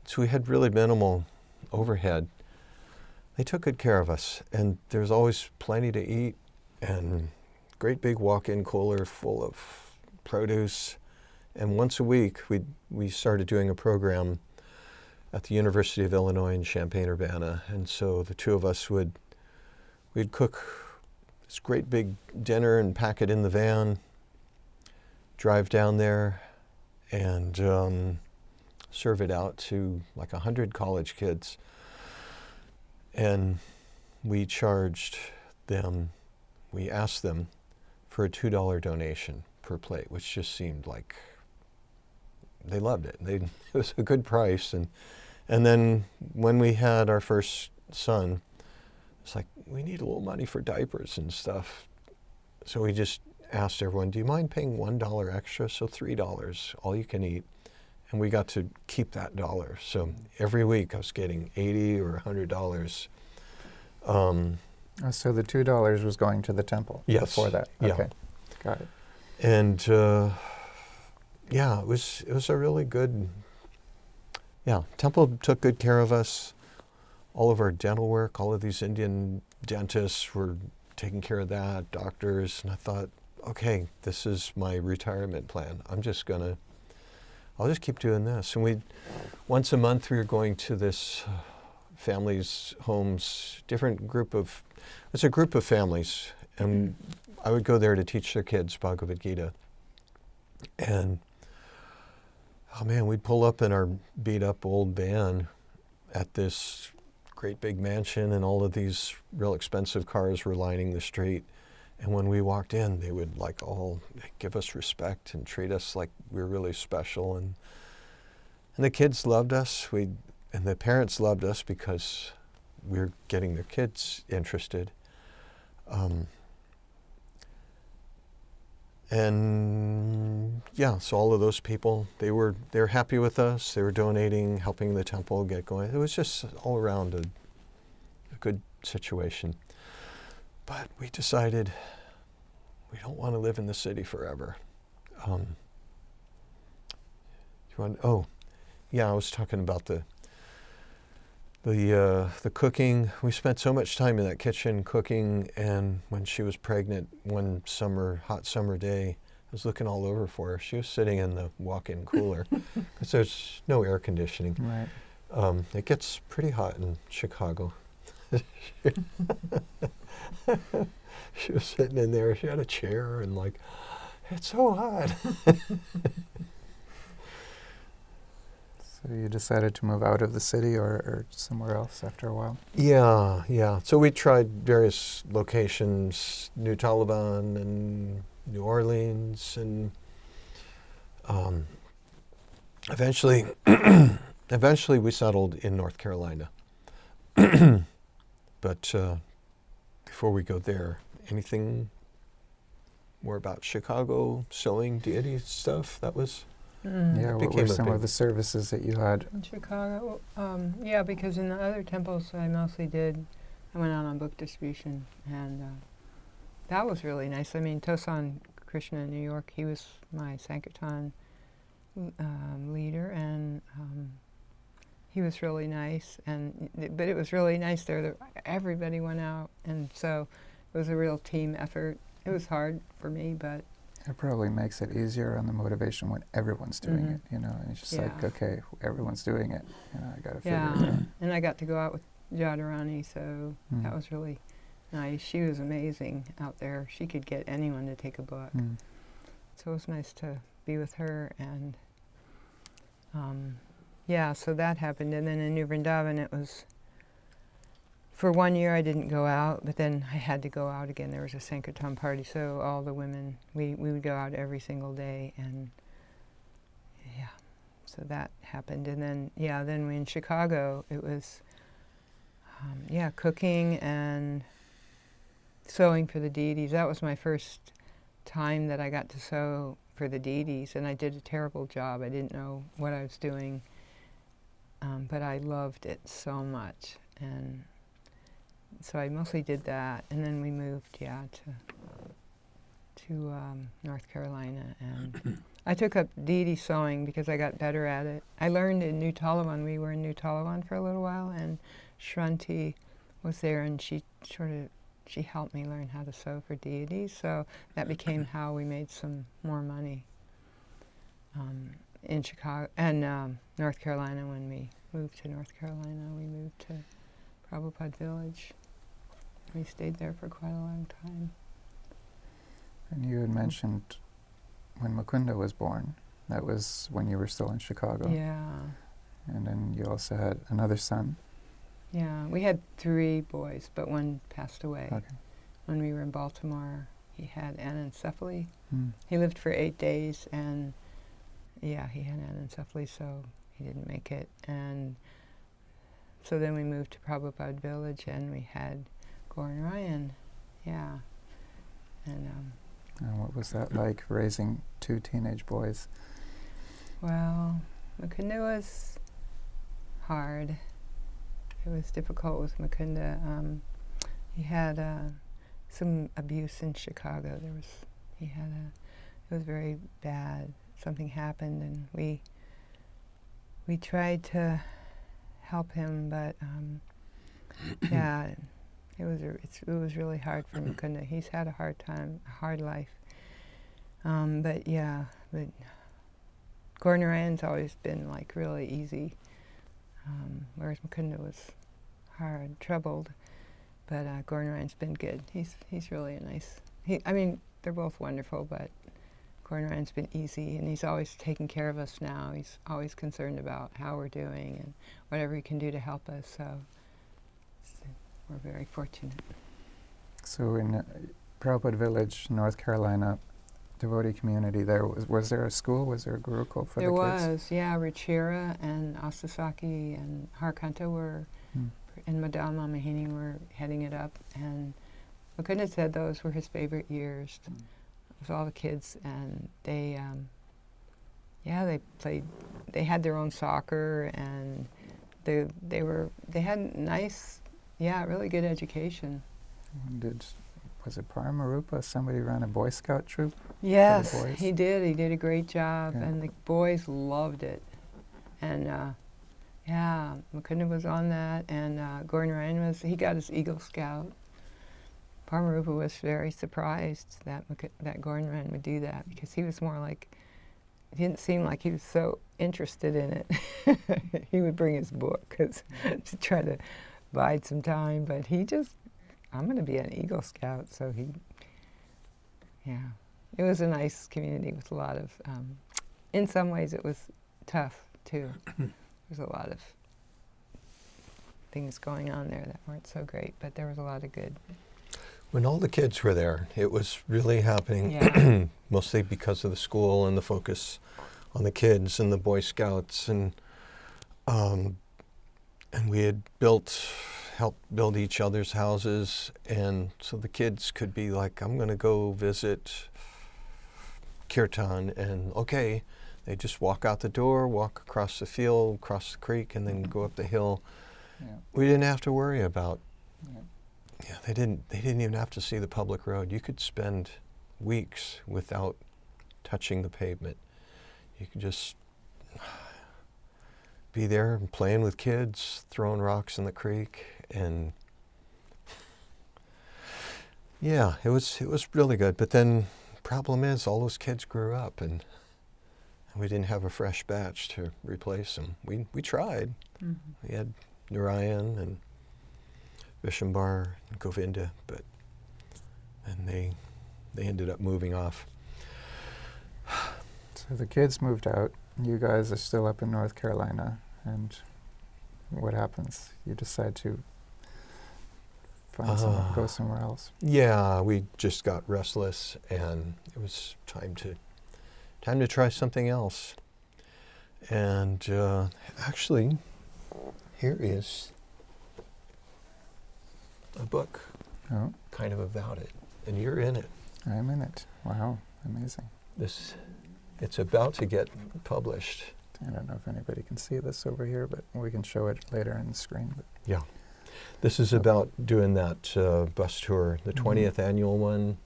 So we had really minimal overhead. They took good care of us, and there's always plenty to eat, and great big walk-in cooler full of produce. And once a week, we started doing a program at the University of Illinois in Champaign-Urbana, and so the two of us we'd cook this great big dinner and pack it in the van, drive down there, and serve it out to like 100 college kids. And we asked them for a $2 donation per plate, which just seemed like they loved it. It was a good price. And then when we had our first son, it's like, we need a little money for diapers and stuff. So we just asked everyone, do you mind paying $1 extra? So $3, all you can eat. And we got to keep that dollar. So every week I was getting $80 or $100. So the $2 was going to the temple before that? Yeah. Okay, got it. And it was a really good, temple took good care of us. All of our dental work, all of these Indian dentists were taking care of that, doctors, and I thought, okay, this is my retirement plan. I'll just keep doing this. And once a month we were going to this families' homes, it's a group of families, and I would go there to teach their kids Bhagavad Gita. And oh man, we'd pull up in our beat up old van at this great big mansion, and all of these real expensive cars were lining the street. And when we walked in, they would all give us respect and treat us like we were really special. And the kids loved us. And the parents loved us because we were getting their kids interested. yeah, so all of those people, they're happy with us. They were donating, helping the temple get going. It was just all around a good situation. But we decided we don't want to live in the city forever. I was talking about the cooking. We spent so much time in that kitchen cooking, and when she was pregnant one hot summer day, I was looking all over for her. She was sitting in the walk-in cooler because there's no air conditioning. Right. It gets pretty hot in Chicago. She was sitting in there. She had a chair and it's so hot. So you decided to move out of the city or somewhere else after a while? Yeah. So we tried various locations, New Taliban and New Orleans, and eventually we settled in North Carolina. But before we go there, anything more about Chicago, sewing, deity stuff? That was... Yeah, what were some of the services that you had? In Chicago, because in the other temples I went out on book distribution, and that was really nice. I mean, Tosan Krishna in New York, he was my Sankirtan leader, and he was really nice. But it was really nice there. Everybody went out, and so it was a real team effort. It was hard for me, but it probably makes it easier on the motivation when everyone's doing it, and it's just okay, everyone's doing it, I got to figure it out. And I got to go out with Jadharani, so that was really nice. She was amazing out there. She could get anyone to take a book. So it was nice to be with her, and so that happened. And then in New Vrindavan, it was, for 1 year I didn't go out, but then I had to go out again. There was a Sankirtan party, so all the women, we would go out every single day, and so that happened. And then, then in Chicago, it was, cooking and sewing for the deities. That was my first time that I got to sew for the deities, and I did a terrible job. I didn't know what I was doing, but I loved it so much. And so I mostly did that, and then we moved, to North Carolina, and I took up deity sewing because I got better at it. I learned in New Taliban. We were in New Taliban for a little while, and Shranti was there, and she helped me learn how to sew for deities. So that became how we made some more money in Chicago and North Carolina. When we moved to North Carolina, we moved to Prabhupada Village. We stayed there for quite a long time. And you had mentioned when Mukunda was born, that was when you were still in Chicago. Yeah. And then you also had another son. Yeah, we had 3 boys, but one passed away. Okay. When we were in Baltimore, he had anencephaly. He lived for 8 days, and he had anencephaly, so he didn't make it. And so then we moved to Prabhupada Village, and we had Goran Ryan, And what was that like, raising 2 teenage boys? Well, Mukunda was hard. It was difficult with Mukunda. He had some abuse in Chicago. It was very bad. Something happened, and we tried to help him, but it was really hard for Mukunda. He's had a hard time, a hard life. But Goran Ryan's always been really easy, whereas Mukunda was hard, troubled. But Goran Ryan's been good. He's really a nice. They're both wonderful, but Goran Ryan's been easy, and he's always taking care of us now. He's always concerned about how we're doing and whatever he can do to help us. So we're very fortunate. So in Prabhupada Village, North Carolina, devotee community, was there a school? Was there a Gurukul for the kids? There was, Ruchira and Astasaki and Harkanta were, and Madame Mahini were heading it up. And Mukunda said those were his favorite years. It was all the kids, and they Yeah, they played. They had their own soccer, and they had nice, really good education. Was it Paramarupa? Somebody ran a Boy Scout troop? Yes, For the boys? he did. He did a great job, Yeah. and the boys loved it. And Mukunda was on that, and Gordon Ryan he got his Eagle Scout. Paramarupa was very surprised that that Gordon Ryan would do that, because he was more like, he didn't seem like he was so interested in it. He would bring his book to try to bide some time, but he just, I'm going to be an Eagle Scout, so it was a nice community with a lot of, in some ways it was tough too. There's a lot of things going on there that weren't so great, but there was a lot of good. When all the kids were there, it was really happening, Yeah. mostly because of the school and the focus on the kids and the Boy Scouts, and we had helped build each other's houses, and so the kids could be like, I'm going to go visit Kirtan, and okay, they just walk out the door, walk across the field, cross the creek, and then go up the hill. Yeah. We didn't have to worry about. Yeah. Yeah, they didn't even have to see the public road. You could spend weeks without touching the pavement. You could just be there and playing with kids, throwing rocks in the creek, and yeah, it was really good. But then problem is all those kids grew up, and we didn't have a fresh batch to replace them. We tried. Mm-hmm. We had Narayan and Vishambar and Govinda, but and they ended up moving off. So the kids moved out. You guys are still up in North Carolina, and what happens? You decide to go somewhere else. Yeah, we just got restless, and it was time to try something else. And actually, here is a book Oh, kind of about it, and you're in it. I'm in it. Wow, amazing. It's about to get published. I don't know if anybody can see this over here, but we can show it later on the screen. But Yeah. This is about doing that bus tour, the 20th annual one.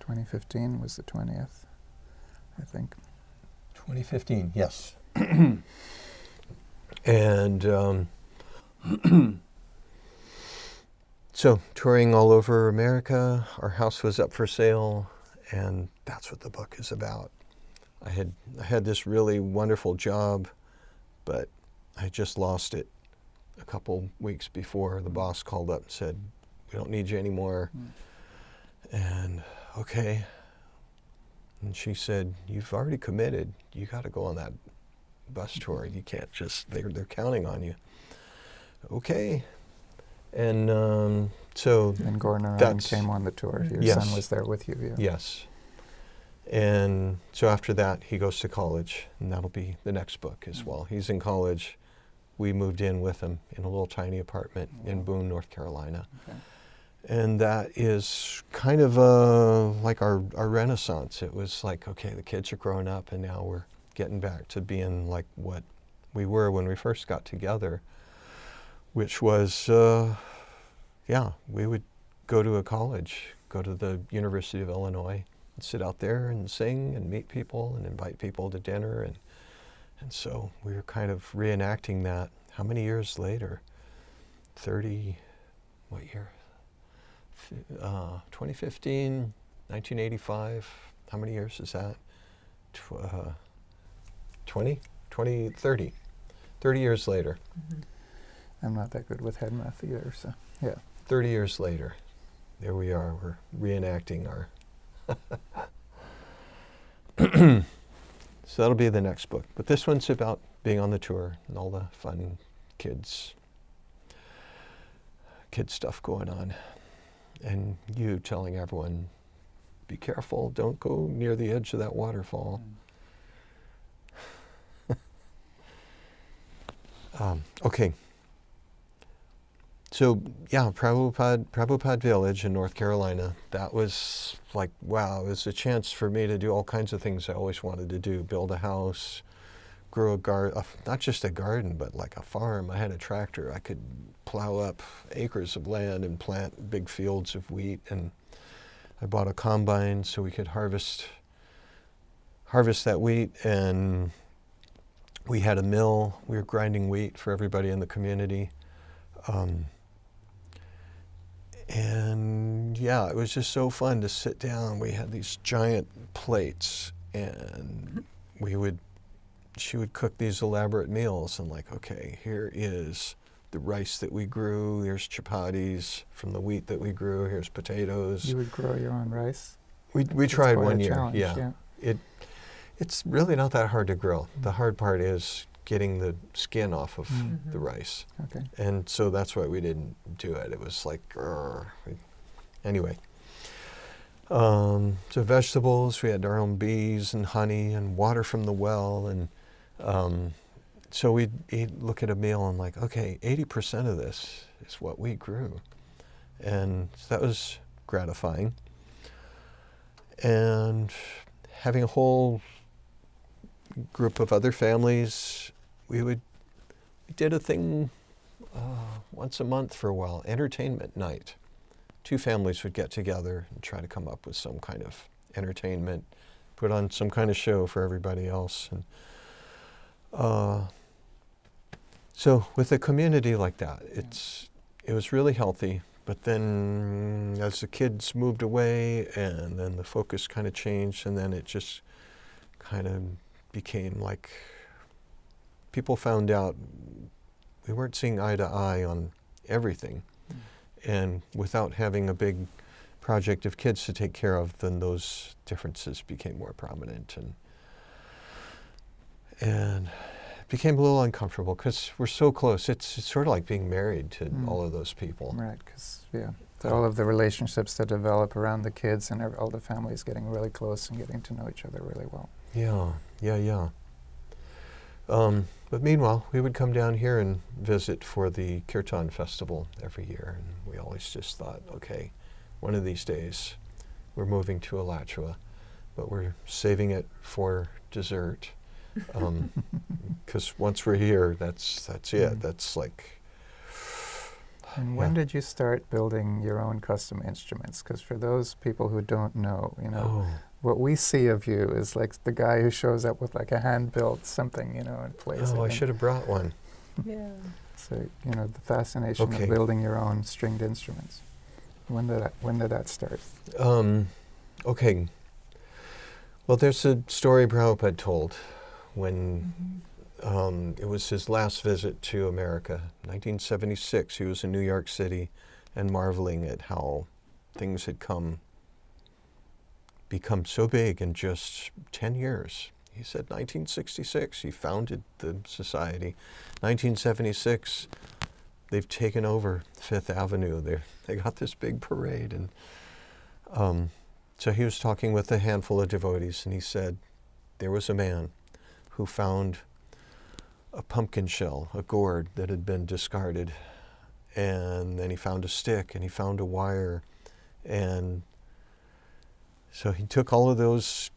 2015 was the 20th, I think. 2015, yes. And so touring all over America, our house was up for sale, and that's what the book is about. I had this really wonderful job, but I just lost it a couple weeks before. The boss called up and said, "We don't need you anymore." And okay. And she said, "You've already committed. You got to go on that bus tour. You can't just, they're counting on you." Okay. And so And Gordon Ryan came on the tour. Your Yes. son was there with you. Yeah. Yes. And so after that, he goes to college, and that'll be the next book as well. He's in college. We moved in with him in a little tiny apartment in Boone, North Carolina. Okay. And that is kind of like our renaissance. It was like, okay, the kids are growing up, and now we're getting back to being like what we were when we first got together, which was, we would go to a college, go to the University of Illinois, and sit out there and sing and meet people and invite people to dinner. And so we were kind of reenacting that. How many years later? 30, what year? 2015, 1985. How many years is that? 20, 30. 30 years later. I'm not that good with head math either, so yeah. 30 years later, there we are. We're reenacting our... So that'll be the next book. But this one's about being on the tour and all the fun kid stuff going on. And you telling everyone, be careful, don't go near the edge of that waterfall. Okay. So yeah, Prabhupada Village in North Carolina, that was like, wow, it was a chance for me to do all kinds of things I always wanted to do. Build a house, grow a garden, not just a garden, but like a farm. I had a tractor. I could plow up acres of land and plant big fields of wheat. And I bought a combine so we could harvest that wheat. And we had a mill. We were grinding wheat for everybody in the community. And yeah, it was just so fun to sit down. We had these giant plates, and she would cook these elaborate meals, and like, okay, here is the rice that we grew, here's chapatis from the wheat that we grew, here's potatoes. You would grow your own rice? We tried one year, challenge, yeah. It's really not that hard to grow. The hard part is getting the skin off of the rice. Okay. And so that's why we didn't do it. It was like, anyway. So vegetables, we had our own bees and honey and water from the well. And so we'd look at a meal and like, okay, 80% of this is what we grew. And so that was gratifying. And having a whole group of other families, we did a thing once a month for a while, entertainment night. 2 families would get together and try to come up with some kind of entertainment, put on some kind of show for everybody else. And so with a community like that, it was really healthy. But then as the kids moved away, and then the focus kind of changed, and then it just kind of became like, people found out we weren't seeing eye to eye on everything. And without having a big project of kids to take care of, then those differences became more prominent. And it became a little uncomfortable because we're so close. It's sort of like being married to all of those people. Right, because, all of the relationships that develop around the kids and all the families getting really close and getting to know each other really well. Yeah. But meanwhile, we would come down here and visit for the Kirtan Festival every year. And we always just thought, okay, one of these days we're moving to Alachua, but we're saving it for dessert. Because once we're here, that's it. That's like... And when did you start building your own custom instruments? Because for those people who don't know, what we see of you is like the guy who shows up with like a hand-built something, and plays it. I should have brought one. Yeah. So, the fascination of building your own stringed instruments. When did that start? Okay. Well, there's a story Prabhupada told when it was his last visit to America. 1976, he was in New York City and marveling at how things had become so big in just 10 years. He said 1966, he founded the society. 1976, they've taken over Fifth Avenue. They got this big parade. And so he was talking with a handful of devotees, and he said there was a man who found a pumpkin shell, a gourd that had been discarded. And then he found a stick, and he found a wire. And so he took all of those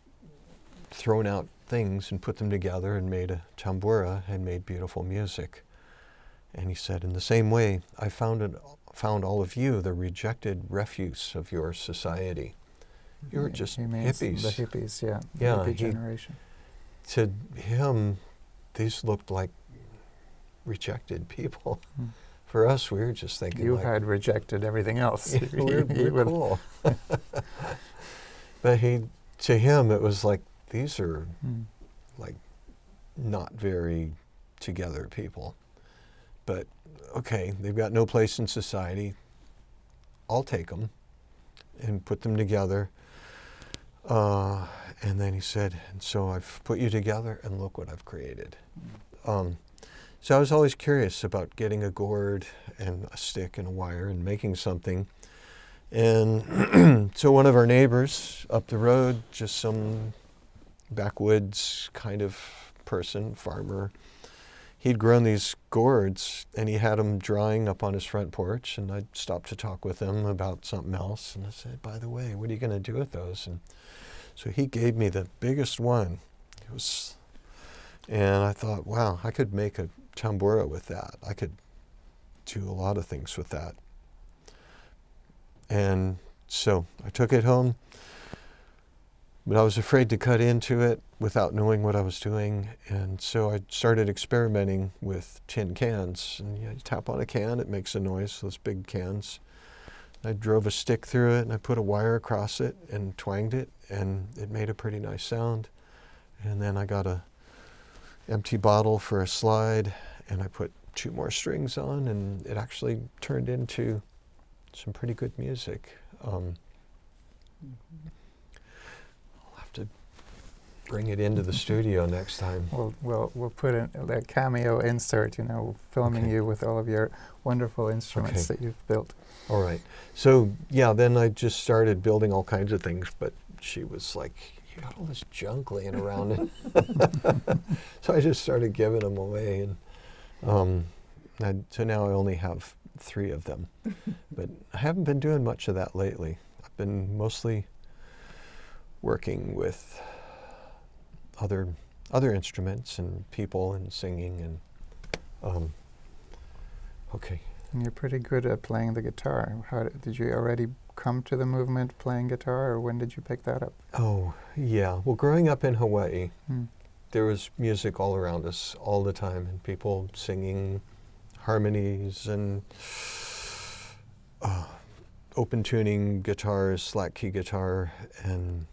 thrown out things and put them together and made a tambura and made beautiful music. And he said, in the same way, I found all of you the rejected refuse of your society. You were just hippies. The hippies, the hippie generation. To him, these looked like rejected people. For us, we were just thinking you had rejected everything else. We're cool. But to him, it was like, these are like not very together people. But okay, they've got no place in society. I'll take them and put them together. And then he said, and so I've put you together and look what I've created. So I was always curious about getting a gourd and a stick and a wire and making something. And so one of our neighbors up the road, just some backwoods kind of person, farmer, he'd grown these gourds, and he had them drying up on his front porch, and I stopped to talk with him about something else, and I said, by the way, what are you going to do with those? And so he gave me the biggest one. And I thought, wow, I could make a tambura with that. I could do a lot of things with that. And so I took it home, but I was afraid to cut into it without knowing what I was doing. And so I started experimenting with tin cans. And you tap on a can, it makes a noise, those big cans. I drove a stick through it, and I put a wire across it and twanged it, and it made a pretty nice sound. And then I got a empty bottle for a slide, and I put 2 more strings on, and it actually turned into some pretty good music. I'll have to bring it into the studio next time. We'll put a cameo insert, filming you with all of your wonderful instruments that you've built. All right. So, yeah, then I just started building all kinds of things, but she was like, you got all this junk laying around. So I just started giving them away. And so now I only have 3 of them. But I haven't been doing much of that lately. I've been mostly working with other instruments and people and singing. And And you're pretty good at playing the guitar. How did you already come to the movement playing guitar, or when did you pick that up? Oh, yeah. Well, growing up in Hawaii, there was music all around us all the time, and people singing harmonies and open tuning guitars, slack key guitar, and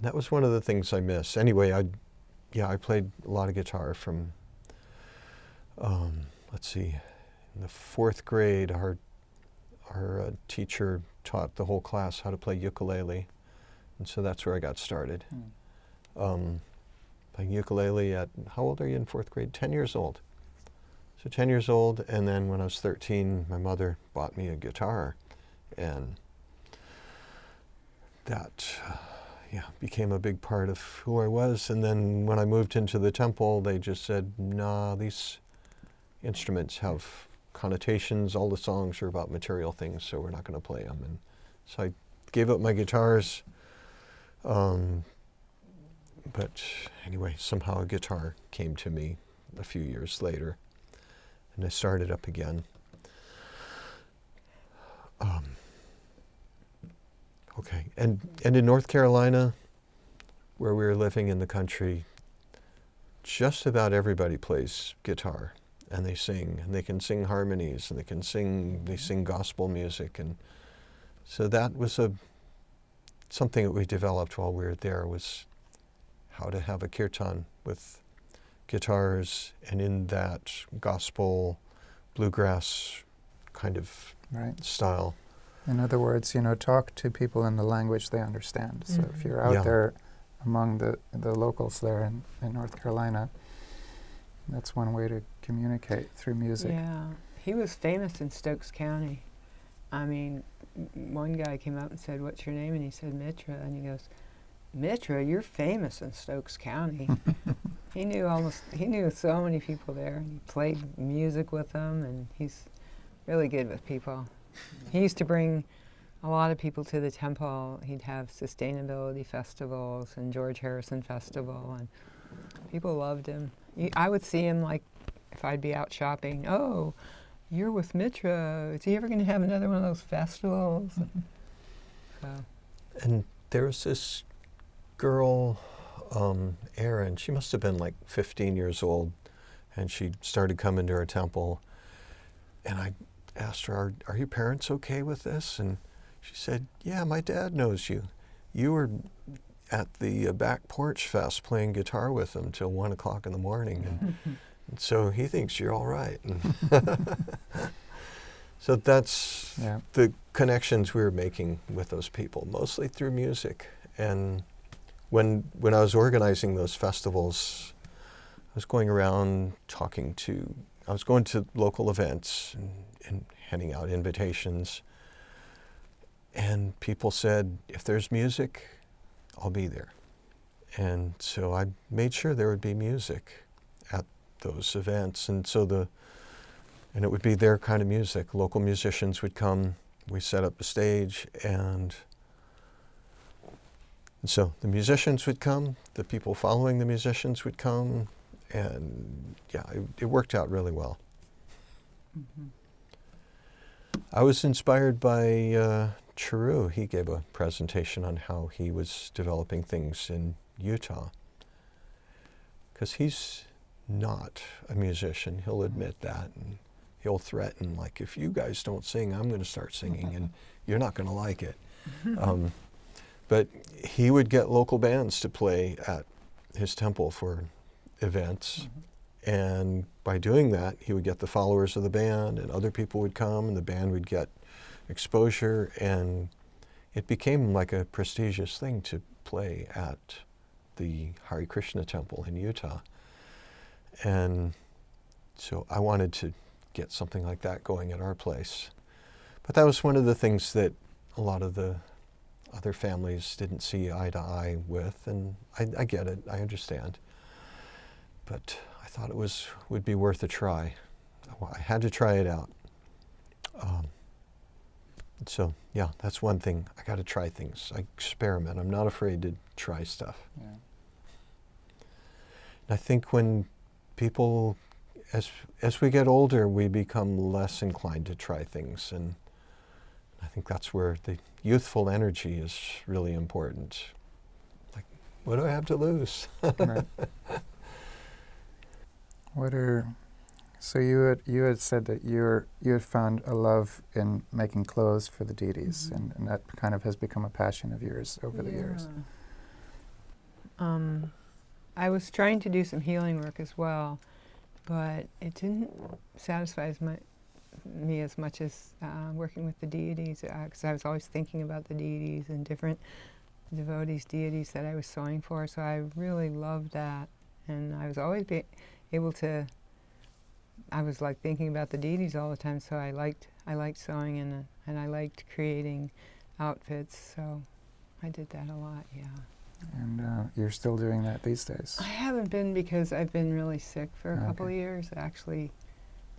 that was one of the things I miss. Anyway, I played a lot of guitar from, in the 4th grade, our teacher taught the whole class how to play ukulele, and so that's where I got started. Playing ukulele at, how old are you in 4th grade? 10 years old. So 10 years old, and then when I was 13, my mother bought me a guitar, and that became a big part of who I was. And then when I moved into the temple, they just said, nah, these instruments have connotations, all the songs are about material things, so we're not going to play them. And so I gave up my guitars, but anyway, somehow a guitar came to me a few years later, and I started up again. And in North Carolina, where we were living in the country, just about everybody plays guitar, and they sing, and they can sing harmonies, and they sing gospel music. And so that was something that we developed while we were there, was how to have a kirtan with guitars, and in that gospel, bluegrass kind of style. In other words, talk to people in the language they understand. So if you're out there among the locals there in North Carolina, that's one way to communicate, through music. Yeah, he was famous in Stokes County. I mean, one guy came up and said, "What's your name?" And he said, "Mitra." And he goes, "Mitra, you're famous in Stokes County." He knew so many people there, and he played music with them, and he's really good with people. He used to bring a lot of people to the temple. He'd have sustainability festivals and George Harrison Festival, and people loved him. I would see him, like, if I'd be out shopping, "Oh, you're with Mitra. Is he ever going to have another one of those festivals?" And there was this girl, Erin, she must have been like 15 years old, and she started coming to our temple, and I asked her, are your parents okay with this? And she said, "Yeah, my dad knows you. You were at the back porch fest playing guitar with him till 1 o'clock in the morning, and so he thinks you're all right." So that's the connections we were making with those people, mostly through music. And when I was organizing those festivals, I was going around I was going to local events and handing out invitations. And people said, "If there's music, I'll be there." And so I made sure there would be music at those events. And so and it would be their kind of music. Local musicians would come, we set up a stage, and so the musicians would come, the people following the musicians would come, and yeah, it worked out really well. Mm-hmm. I was inspired by Chiru. He gave a presentation on how he was developing things in Utah. Because he's not a musician, he'll admit that, and he'll threaten, like, if you guys don't sing, I'm going to start singing, and you're not going to like it. But he would get local bands to play at his temple for events, and by doing that, he would get the followers of the band, and other people would come, and the band would get exposure, and it became like a prestigious thing to play at the Hare Krishna temple in Utah. And so I wanted to get something like that going at our place. But that was one of the things that a lot of the other families didn't see eye to eye with, and I get it, I understand. But I thought it would be worth a try. I had to try it out. So yeah, that's one thing. I got to try things. I experiment. I'm not afraid to try stuff. Yeah. And I think when people, as we get older, we become less inclined to try things, and I think that's where the youthful energy is really important. Like, what do I have to lose? Right. So you had said that you had found a love in making clothes for the deities, and that kind of has become a passion of yours over the years. I was trying to do some healing work as well, but it didn't satisfy me as much as working with the deities, because I was always thinking about the deities and different devotees, deities that I was sewing for, so I really loved that. And I was always able to, I was like thinking about the deities all the time, so I liked sewing, and I liked creating outfits, so I did that a lot, yeah. And you're still doing that these days? I haven't been, because I've been really sick for a couple of years. I actually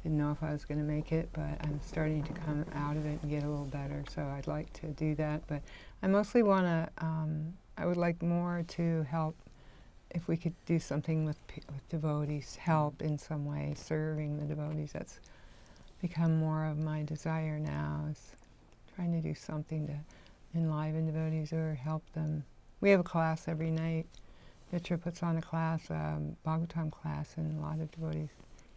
didn't know if I was going to make it, but I'm starting to come out of it and get a little better, so I'd like to do that. But I mostly want to, I would like more to help, if we could do something with devotees, help in some way, serving the devotees. That's become more of my desire now, is trying to do something to enliven devotees or help them. We have a class every night. Mitra puts on a class, Bhagavatam class, and a lot of devotees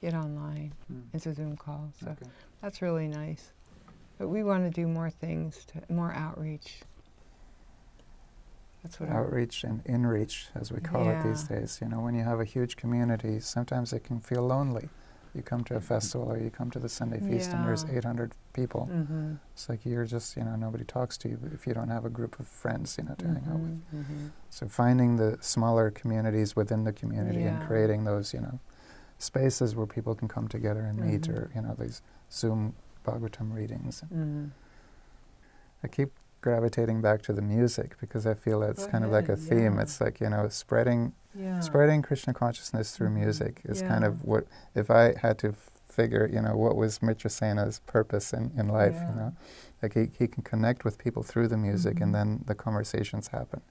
get online. It's a Zoom call, so that's really nice. But we want to do more things, more outreach. That's what outreach and inreach, as we call it these days. You know, when you have a huge community, sometimes it can feel lonely. You come to a festival or you come to the Sunday feast and there's 800 people. It's like you're just, nobody talks to you if you don't have a group of friends, to hang out with. So finding the smaller communities within the community and creating those, spaces where people can come together and meet, or, these Zoom Bhagavatam readings. I keep gravitating back to the music because I feel it's kind of like a theme. It's like, spreading Krishna consciousness through music is kind of what, if I had to figure, what was Mitrasena's purpose in life, like he can connect with people through the music, and then the conversations happen,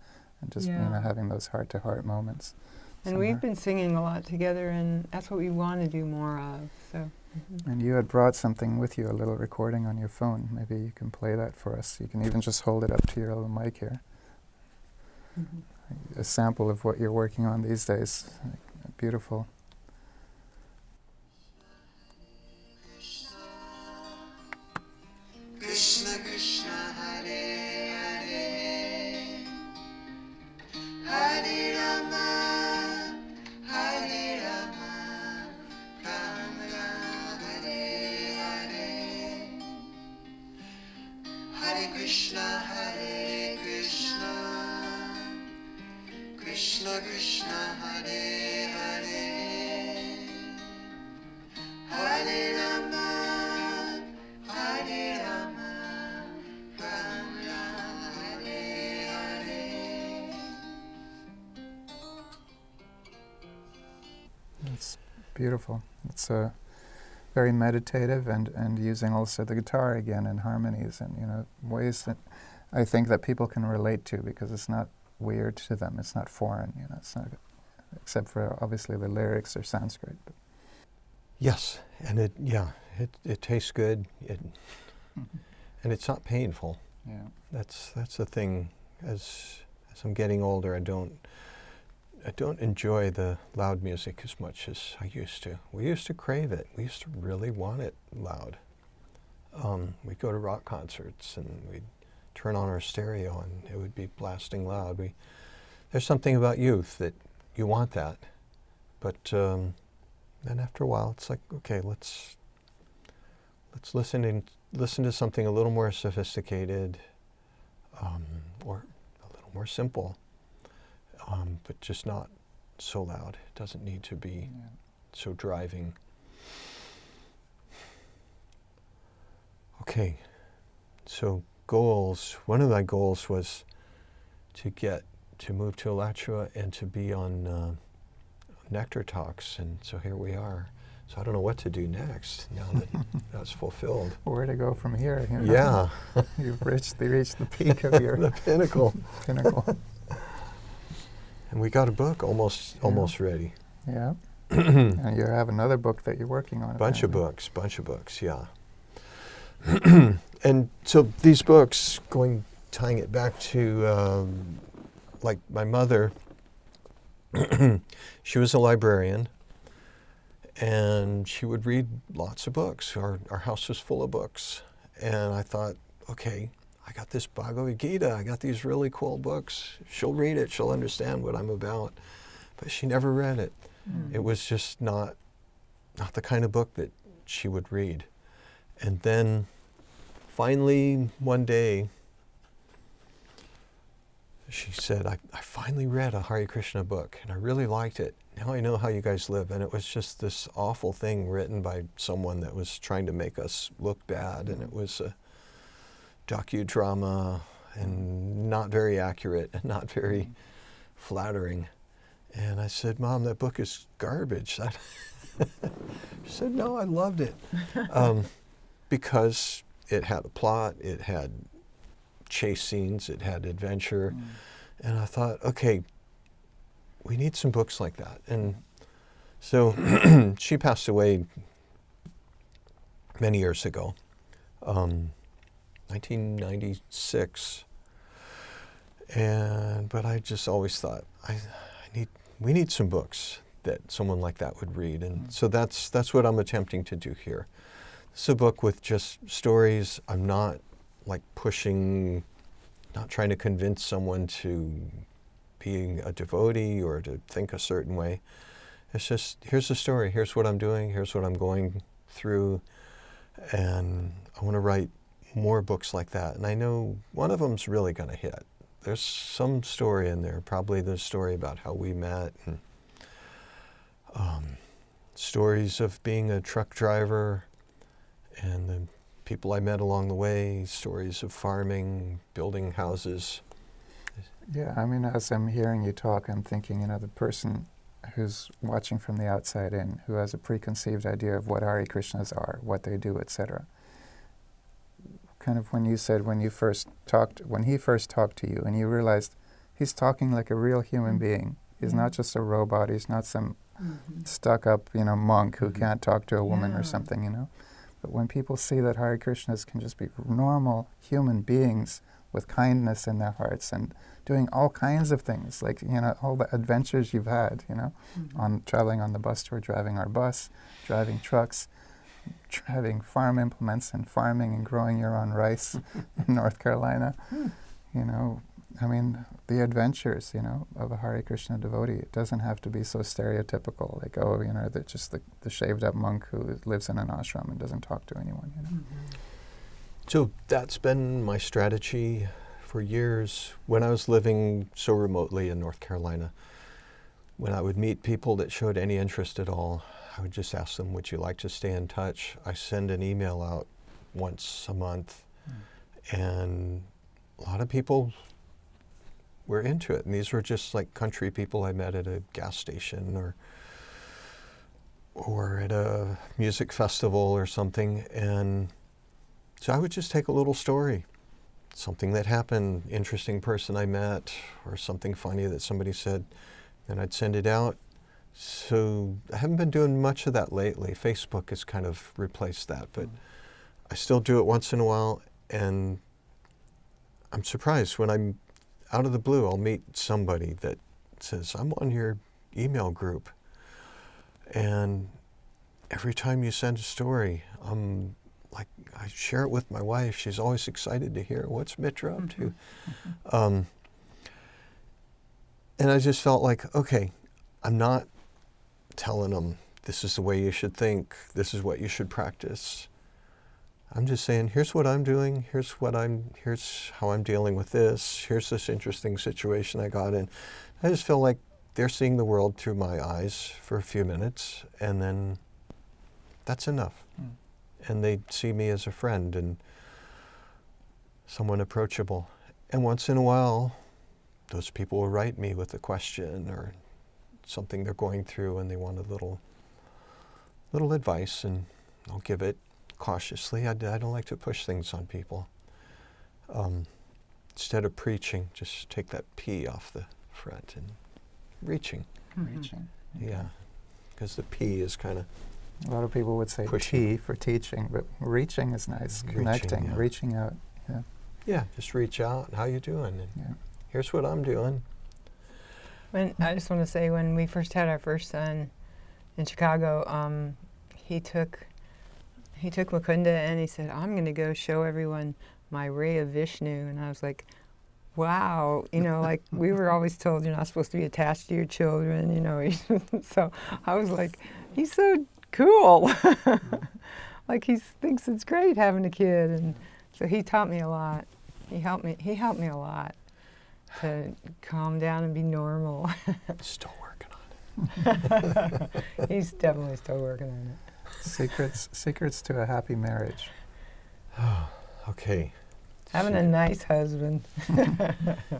and just, having those heart-to-heart moments. And we've been singing a lot together, and that's what we want to do more of, so. And you had brought something with you, a little recording on your phone. Maybe you can play that for us. You can even just hold it up to your little mic here. A sample of what you're working on these days. Beautiful. Krishna Krishna Hare Hare Hare Rama Hare Rama Rama Rama Hare Hare Hare Krishna Krishna Krishna Hare Hare Hare Rama Hare Rama Rama Rama Hare Hare. It's Beautiful. It's very meditative and using also the guitar again in harmonies and, ways that I think that people can relate to because it's not weird to them. It's not foreign, it's not, except for obviously the lyrics are Sanskrit. But. Yes, and it tastes good, and it's not painful. Yeah. That's the thing. As I'm getting older, I don't enjoy the loud music as much as I used to. We used to crave it. We used to really want it loud. We'd go to rock concerts and we'd turn on our stereo and it would be blasting loud. There's something about youth that you want that, but then after a while, it's like, okay, let's listen to something a little more sophisticated, or a little more simple, but just not so loud. It doesn't need to be so driving. Okay, so goals. One of my goals was to move to Alachua and to be on Nectar Talks, and so here we are. So I don't know what to do next now that that's fulfilled. Where to go from here? Yeah. You've reached the peak of your the pinnacle. pinnacle. And we got a book almost ready. Yeah. And you have another book that you're working on. Bunch of books, yeah. And so these books, tying it back to like my mother, she was a librarian, and she would read lots of books. Our house was full of books. And I thought, okay, I got this Bhagavad Gita. I got these really cool books. She'll read it. She'll understand what I'm about. But she never read it. Mm. It was just not the kind of book that she would read. And then finally one day, she said, I finally read a Hare Krishna book, and I really liked it. Now I know how you guys live. And it was just this awful thing written by someone that was trying to make us look bad, and it was a docudrama, and not very accurate, and not very flattering. And I said, Mom, that book is garbage. She said, no, I loved it. Because it had a plot, it had chase scenes, it had adventure. And I thought, okay, we need some books like that. And so she passed away many years ago, 1996. But I just always thought, we need some books that someone like that would read. And so that's what I'm attempting to do here. It's a book with just stories. I'm not not trying to convince someone to be a devotee or to think a certain way. It's just, here's the story, here's what I'm doing, here's what I'm going through, and I want to write more books like that. And I know one of them's really going to hit. There's some story in there, probably the story about how we met, and stories of being a truck driver and the people I met along the way, stories of farming, building houses. Yeah, I mean, as I'm hearing you talk, I'm thinking, the person who's watching from the outside in, who has a preconceived idea of what Hare Krishnas are, what they do, etc. Kind of when you said when he first talked to you, and you realized he's talking like a real human being. He's not just a robot. He's not some stuck-up, monk who can't talk to a woman or something, But when people see that Hare Krishnas can just be normal human beings with kindness in their hearts and doing all kinds of things, like, all the adventures you've had, on traveling on the bus tour, driving our bus, driving trucks, having farm implements and farming and growing your own rice in North Carolina, I mean, the adventures, of a Hare Krishna devotee. It doesn't have to be so stereotypical, like, just the shaved-up monk who lives in an ashram and doesn't talk to anyone, So that's been my strategy for years. When I was living so remotely in North Carolina, when I would meet people that showed any interest at all, I would just ask them, would you like to stay in touch? I send an email out once a month, and a lot of people were into it. And these were just like country people I met at a gas station, or or at a music festival or something, and so I would just take a little story, something that happened, interesting person I met, or something funny that somebody said, then I'd send it out. So I haven't been doing much of that lately. Facebook has kind of replaced that, but I still do it once in a while, and I'm surprised when I'm out of the blue, I'll meet somebody that says, I'm on your email group. And every time you send a story, I share it with my wife. She's always excited to hear, what's Mitra up to? And I just felt like, okay, I'm not telling them this is the way you should think, this is what you should practice. I'm just saying, here's what I'm doing, here's how I'm dealing with this, here's this interesting situation I got in. I just feel like they're seeing the world through my eyes for a few minutes, and then that's enough. And they see me as a friend and someone approachable. And once in a while, those people will write me with a question or something they're going through, and they want a little advice, and I'll give it cautiously. I don't like to push things on people. Instead of preaching, just take that P off the front and reaching. Reaching. Yeah, because the P is kind of A lot of people would say Pushing. T for teaching, but reaching is nice. Reaching, Connecting, yeah. reaching out. Yeah. yeah, just reach out. How you doing? And Yeah. here's what I'm doing. I just want to say, when we first had our first son in Chicago, he took Mukunda and he said, I'm going to go show everyone my ray of Vishnu. And I was like, wow, like we were always told you're not supposed to be attached to your children, So I was like, he's so cool. Like he thinks it's great having a kid. And so he taught me a lot. He helped me a lot to calm down and be normal. Still working on it. He's definitely still working on it. Secrets to a happy marriage. Okay. Having a nice husband.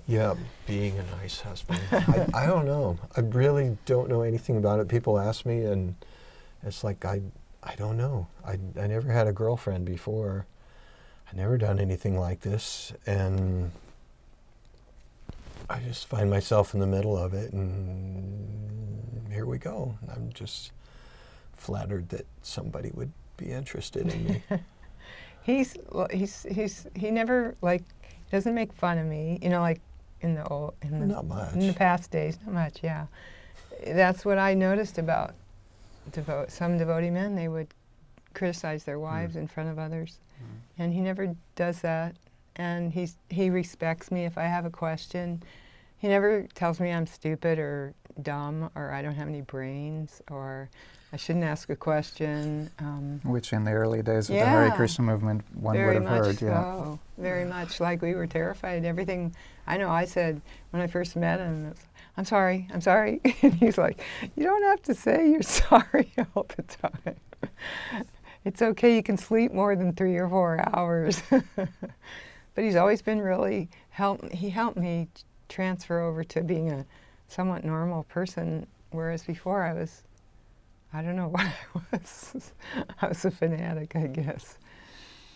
Yeah, being a nice husband. I don't know. I really don't know anything about it. People ask me, and it's like, I don't know. I never had a girlfriend before. I never done anything like this, and I just find myself in the middle of it, and here we go. I'm just flattered that somebody would be interested in me. He never doesn't make fun of me, like Not much. in the past days, not much, yeah. That's what I noticed about some devotee men. They would criticize their wives in front of others, and he never does that. And he respects me if I have a question. He never tells me I'm stupid or dumb or I don't have any brains or I shouldn't ask a question. Which in the early days of the Yeah. Hare Krishna movement, one would have heard. So, very much. Like we were terrified. Everything, I know I said when I first met him, I'm sorry. And he's like, you don't have to say you're sorry all the time. It's okay, you can sleep more than 3 or 4 hours. But he's always been he helped me transfer over to being a somewhat normal person, whereas before I don't know what I was. I was a fanatic, I guess.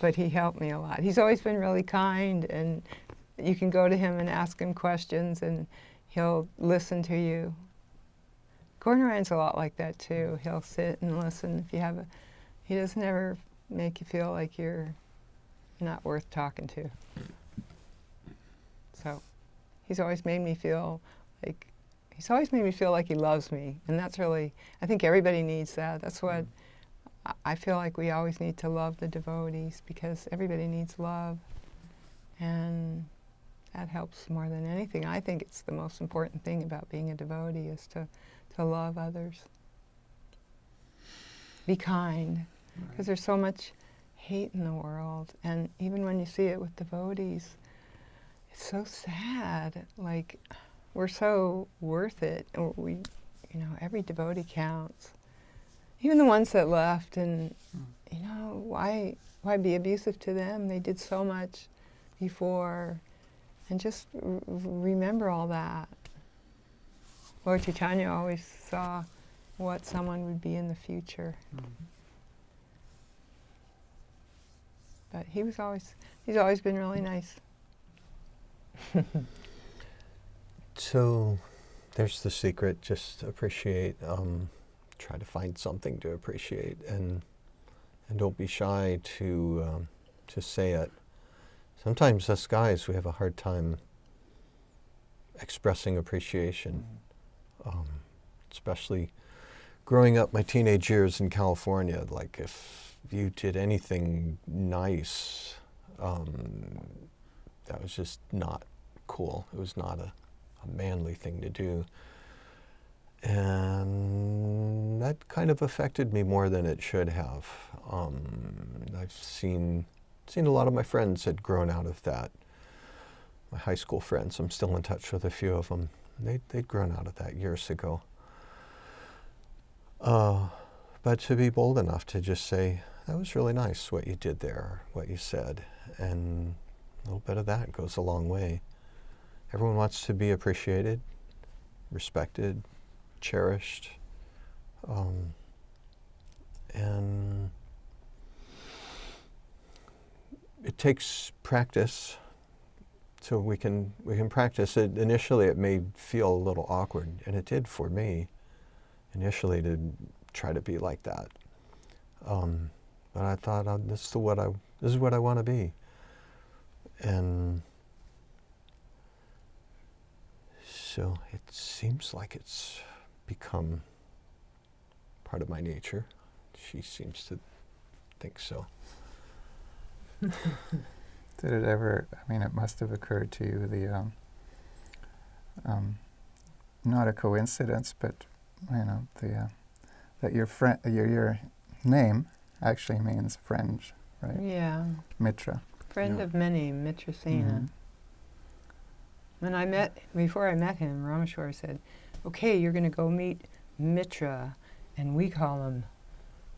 But he helped me a lot. He's always been really kind, and you can go to him and ask him questions, and he'll listen to you. Gordon Ryan's a lot like that, too. He'll sit and listen. He doesn't ever make you feel like you're not worth talking to. So he's always made me feel like he loves me, and that's really, I think everybody needs that. That's what I feel like we always need to love the devotees, because everybody needs love, and that helps more than anything. I think it's the most important thing about being a devotee is to love others. Be kind, because there's so much hate in the world, and even when you see it with devotees, it's so sad. Like, we're so worth it. Every devotee counts. Even the ones that left, and why be abusive to them? They did so much before, and just remember all that. Lord Chaitanya always saw what someone would be in the future. But he's always been really nice. So there's the secret, just appreciate, try to find something to appreciate, and don't be shy to say it. Sometimes us guys, we have a hard time expressing appreciation, especially growing up my teenage years in California. Like if you did anything nice, that was just not cool. It was not a manly thing to do. And that kind of affected me more than it should have. I've seen a lot of my friends had grown out of that. My high school friends, I'm still in touch with a few of them. They'd grown out of that years ago. But to be bold enough to just say, that was really nice what you did there, what you said, and a little bit of that goes a long way. Everyone wants to be appreciated, respected, cherished, and it takes practice. So we can practice it. Initially, it may feel a little awkward, and it did for me initially to try to be like that. But I thought, this is what I want to be, and so it seems like it's become part of my nature. She seems to think so. Did it ever, I mean, it must have occurred to you, not a coincidence, but, that your name actually means friend, right? Yeah. Mitra. Friend of many, Mitrasena. Before I met him, Rameshwar said, okay, you're going to go meet Mitra, and we call him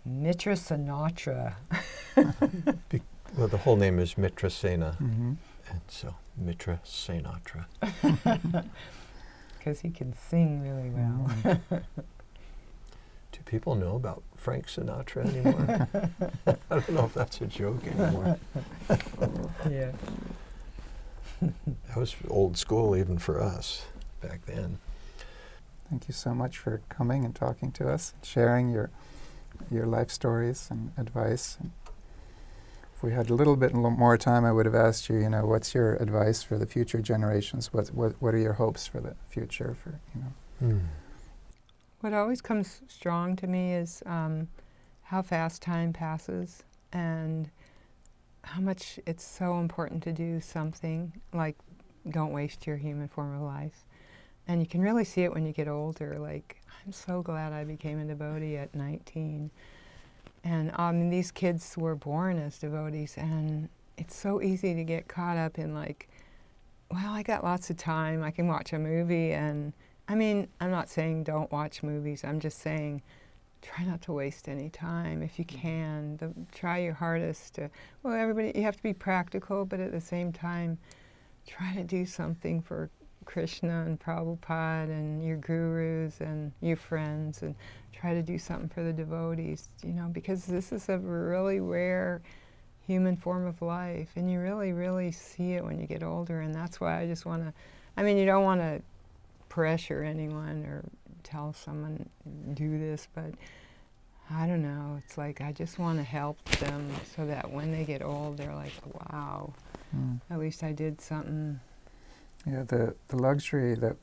Mitrasena. Well, the whole name is Mitrasena, and so Mitrasena. Because he can sing really well. Do people know about Frank Sinatra anymore? I don't know if that's a joke anymore. Yeah. That was old school even for us back then. Thank you so much for coming and talking to us, sharing your life stories and advice. If we had a little bit more time, I would have asked you, what's your advice for the future generations? What are your hopes for the future? What always comes strong to me is how fast time passes and how much it's so important to do something, like don't waste your human form of life. And you can really see it when you get older. Like, I'm so glad I became a devotee at 19. And these kids were born as devotees, and it's so easy to get caught up in like, well, I got lots of time, I can watch a movie. And I'm not saying don't watch movies, I'm just saying try not to waste any time if you can. Try your hardest to, you have to be practical, but at the same time, try to do something for Krishna and Prabhupada and your gurus and your friends, and try to do something for the devotees, because this is a really rare human form of life, and you really, really see it when you get older. And that's why I just want to, you don't want to pressure anyone or tell someone do this, but I don't know, it's like I just want to help them so that when they get old, they're like, wow, at least I did something. Yeah, the luxury that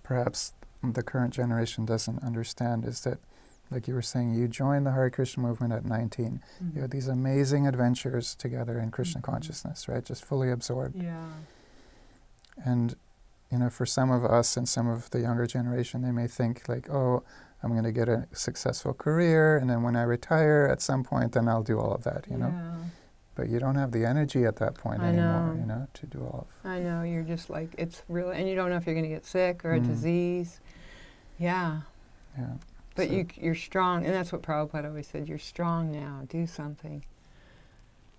perhaps the current generation doesn't understand is that, like you were saying, you joined the Hare Krishna Movement at 19. You had these amazing adventures together in Krishna consciousness, right? Just fully absorbed. Yeah. And, for some of us and some of the younger generation, they may think like, oh, I'm going to get a successful career, and then when I retire at some point, then I'll do all of that, Yeah. But you don't have the energy at that point anymore, to do all of. I know, you're just like, it's really, and you don't know if you're going to get sick or a disease. Yeah. Yeah. But So you're strong, and that's what Prabhupada always said, you're strong now, do something.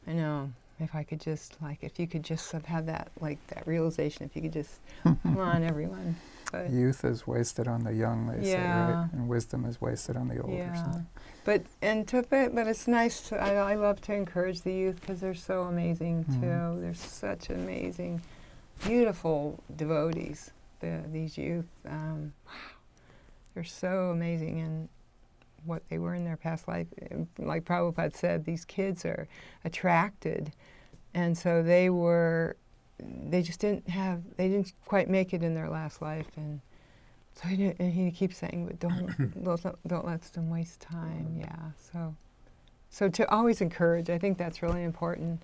I know, if I could just, if you could just have had that, that realization, if you could just, come on, everyone. But Youth is wasted on the young, they say, Yeah. right? And wisdom is wasted on the old or yeah, something. but it's nice to. I love to encourage the youth because they're so amazing Mhm. too. They're such amazing, beautiful devotees. These youth, wow, they're so amazing in what they were in their past life. Like Prabhupada said, these kids are attracted, and so they just they didn't quite make it in their last life, and so he keeps saying, but don't let them waste time. Yeah, so to always encourage, I think that's really important,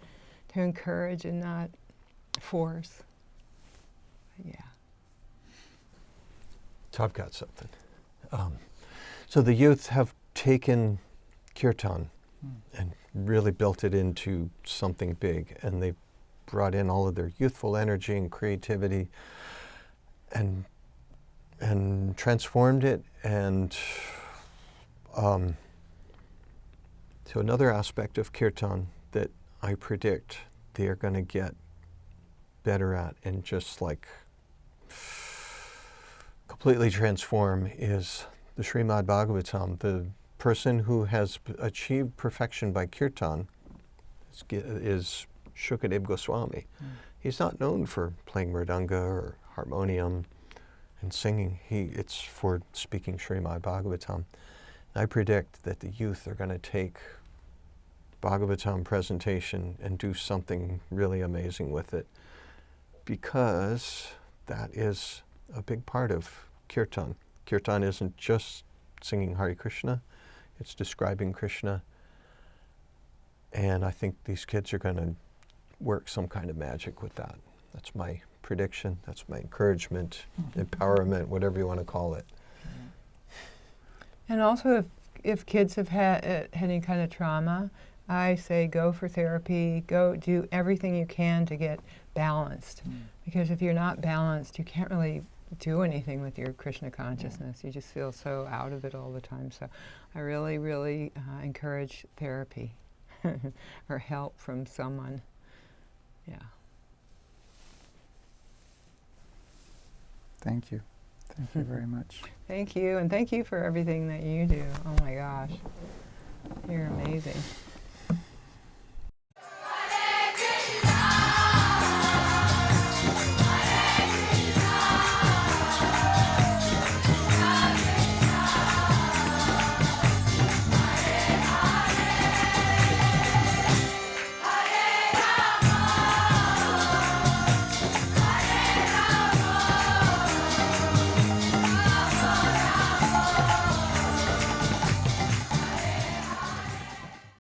to encourage and not force. Yeah. So I've got something. So the youth have taken kirtan and really built it into something big, and they've brought in all of their youthful energy and creativity and transformed it. And so another aspect of kirtan that I predict they are going to get better at and just like completely transform is the Srimad Bhagavatam. The person who has achieved perfection by kirtan is Shukadeva Goswami. He's not known for playing mridanga or harmonium and singing. It's for speaking Srimad Bhagavatam. I predict that the youth are going to take Bhagavatam presentation and do something really amazing with it, because that is a big part of kirtan. Kirtan isn't just singing Hare Krishna, it's describing Krishna. And I think these kids are going to work some kind of magic with that. That's my prediction, that's my encouragement, empowerment, whatever you want to call it. And also, if kids have had any kind of trauma, I say go for therapy, go do everything you can to get balanced. Because if you're not balanced, you can't really do anything with your Krishna consciousness. You just feel so out of it all the time. So I really, really encourage therapy or help from someone. Yeah. Thank you. Thank you very much. Thank you, and thank you for everything that you do. Oh my gosh, you're amazing.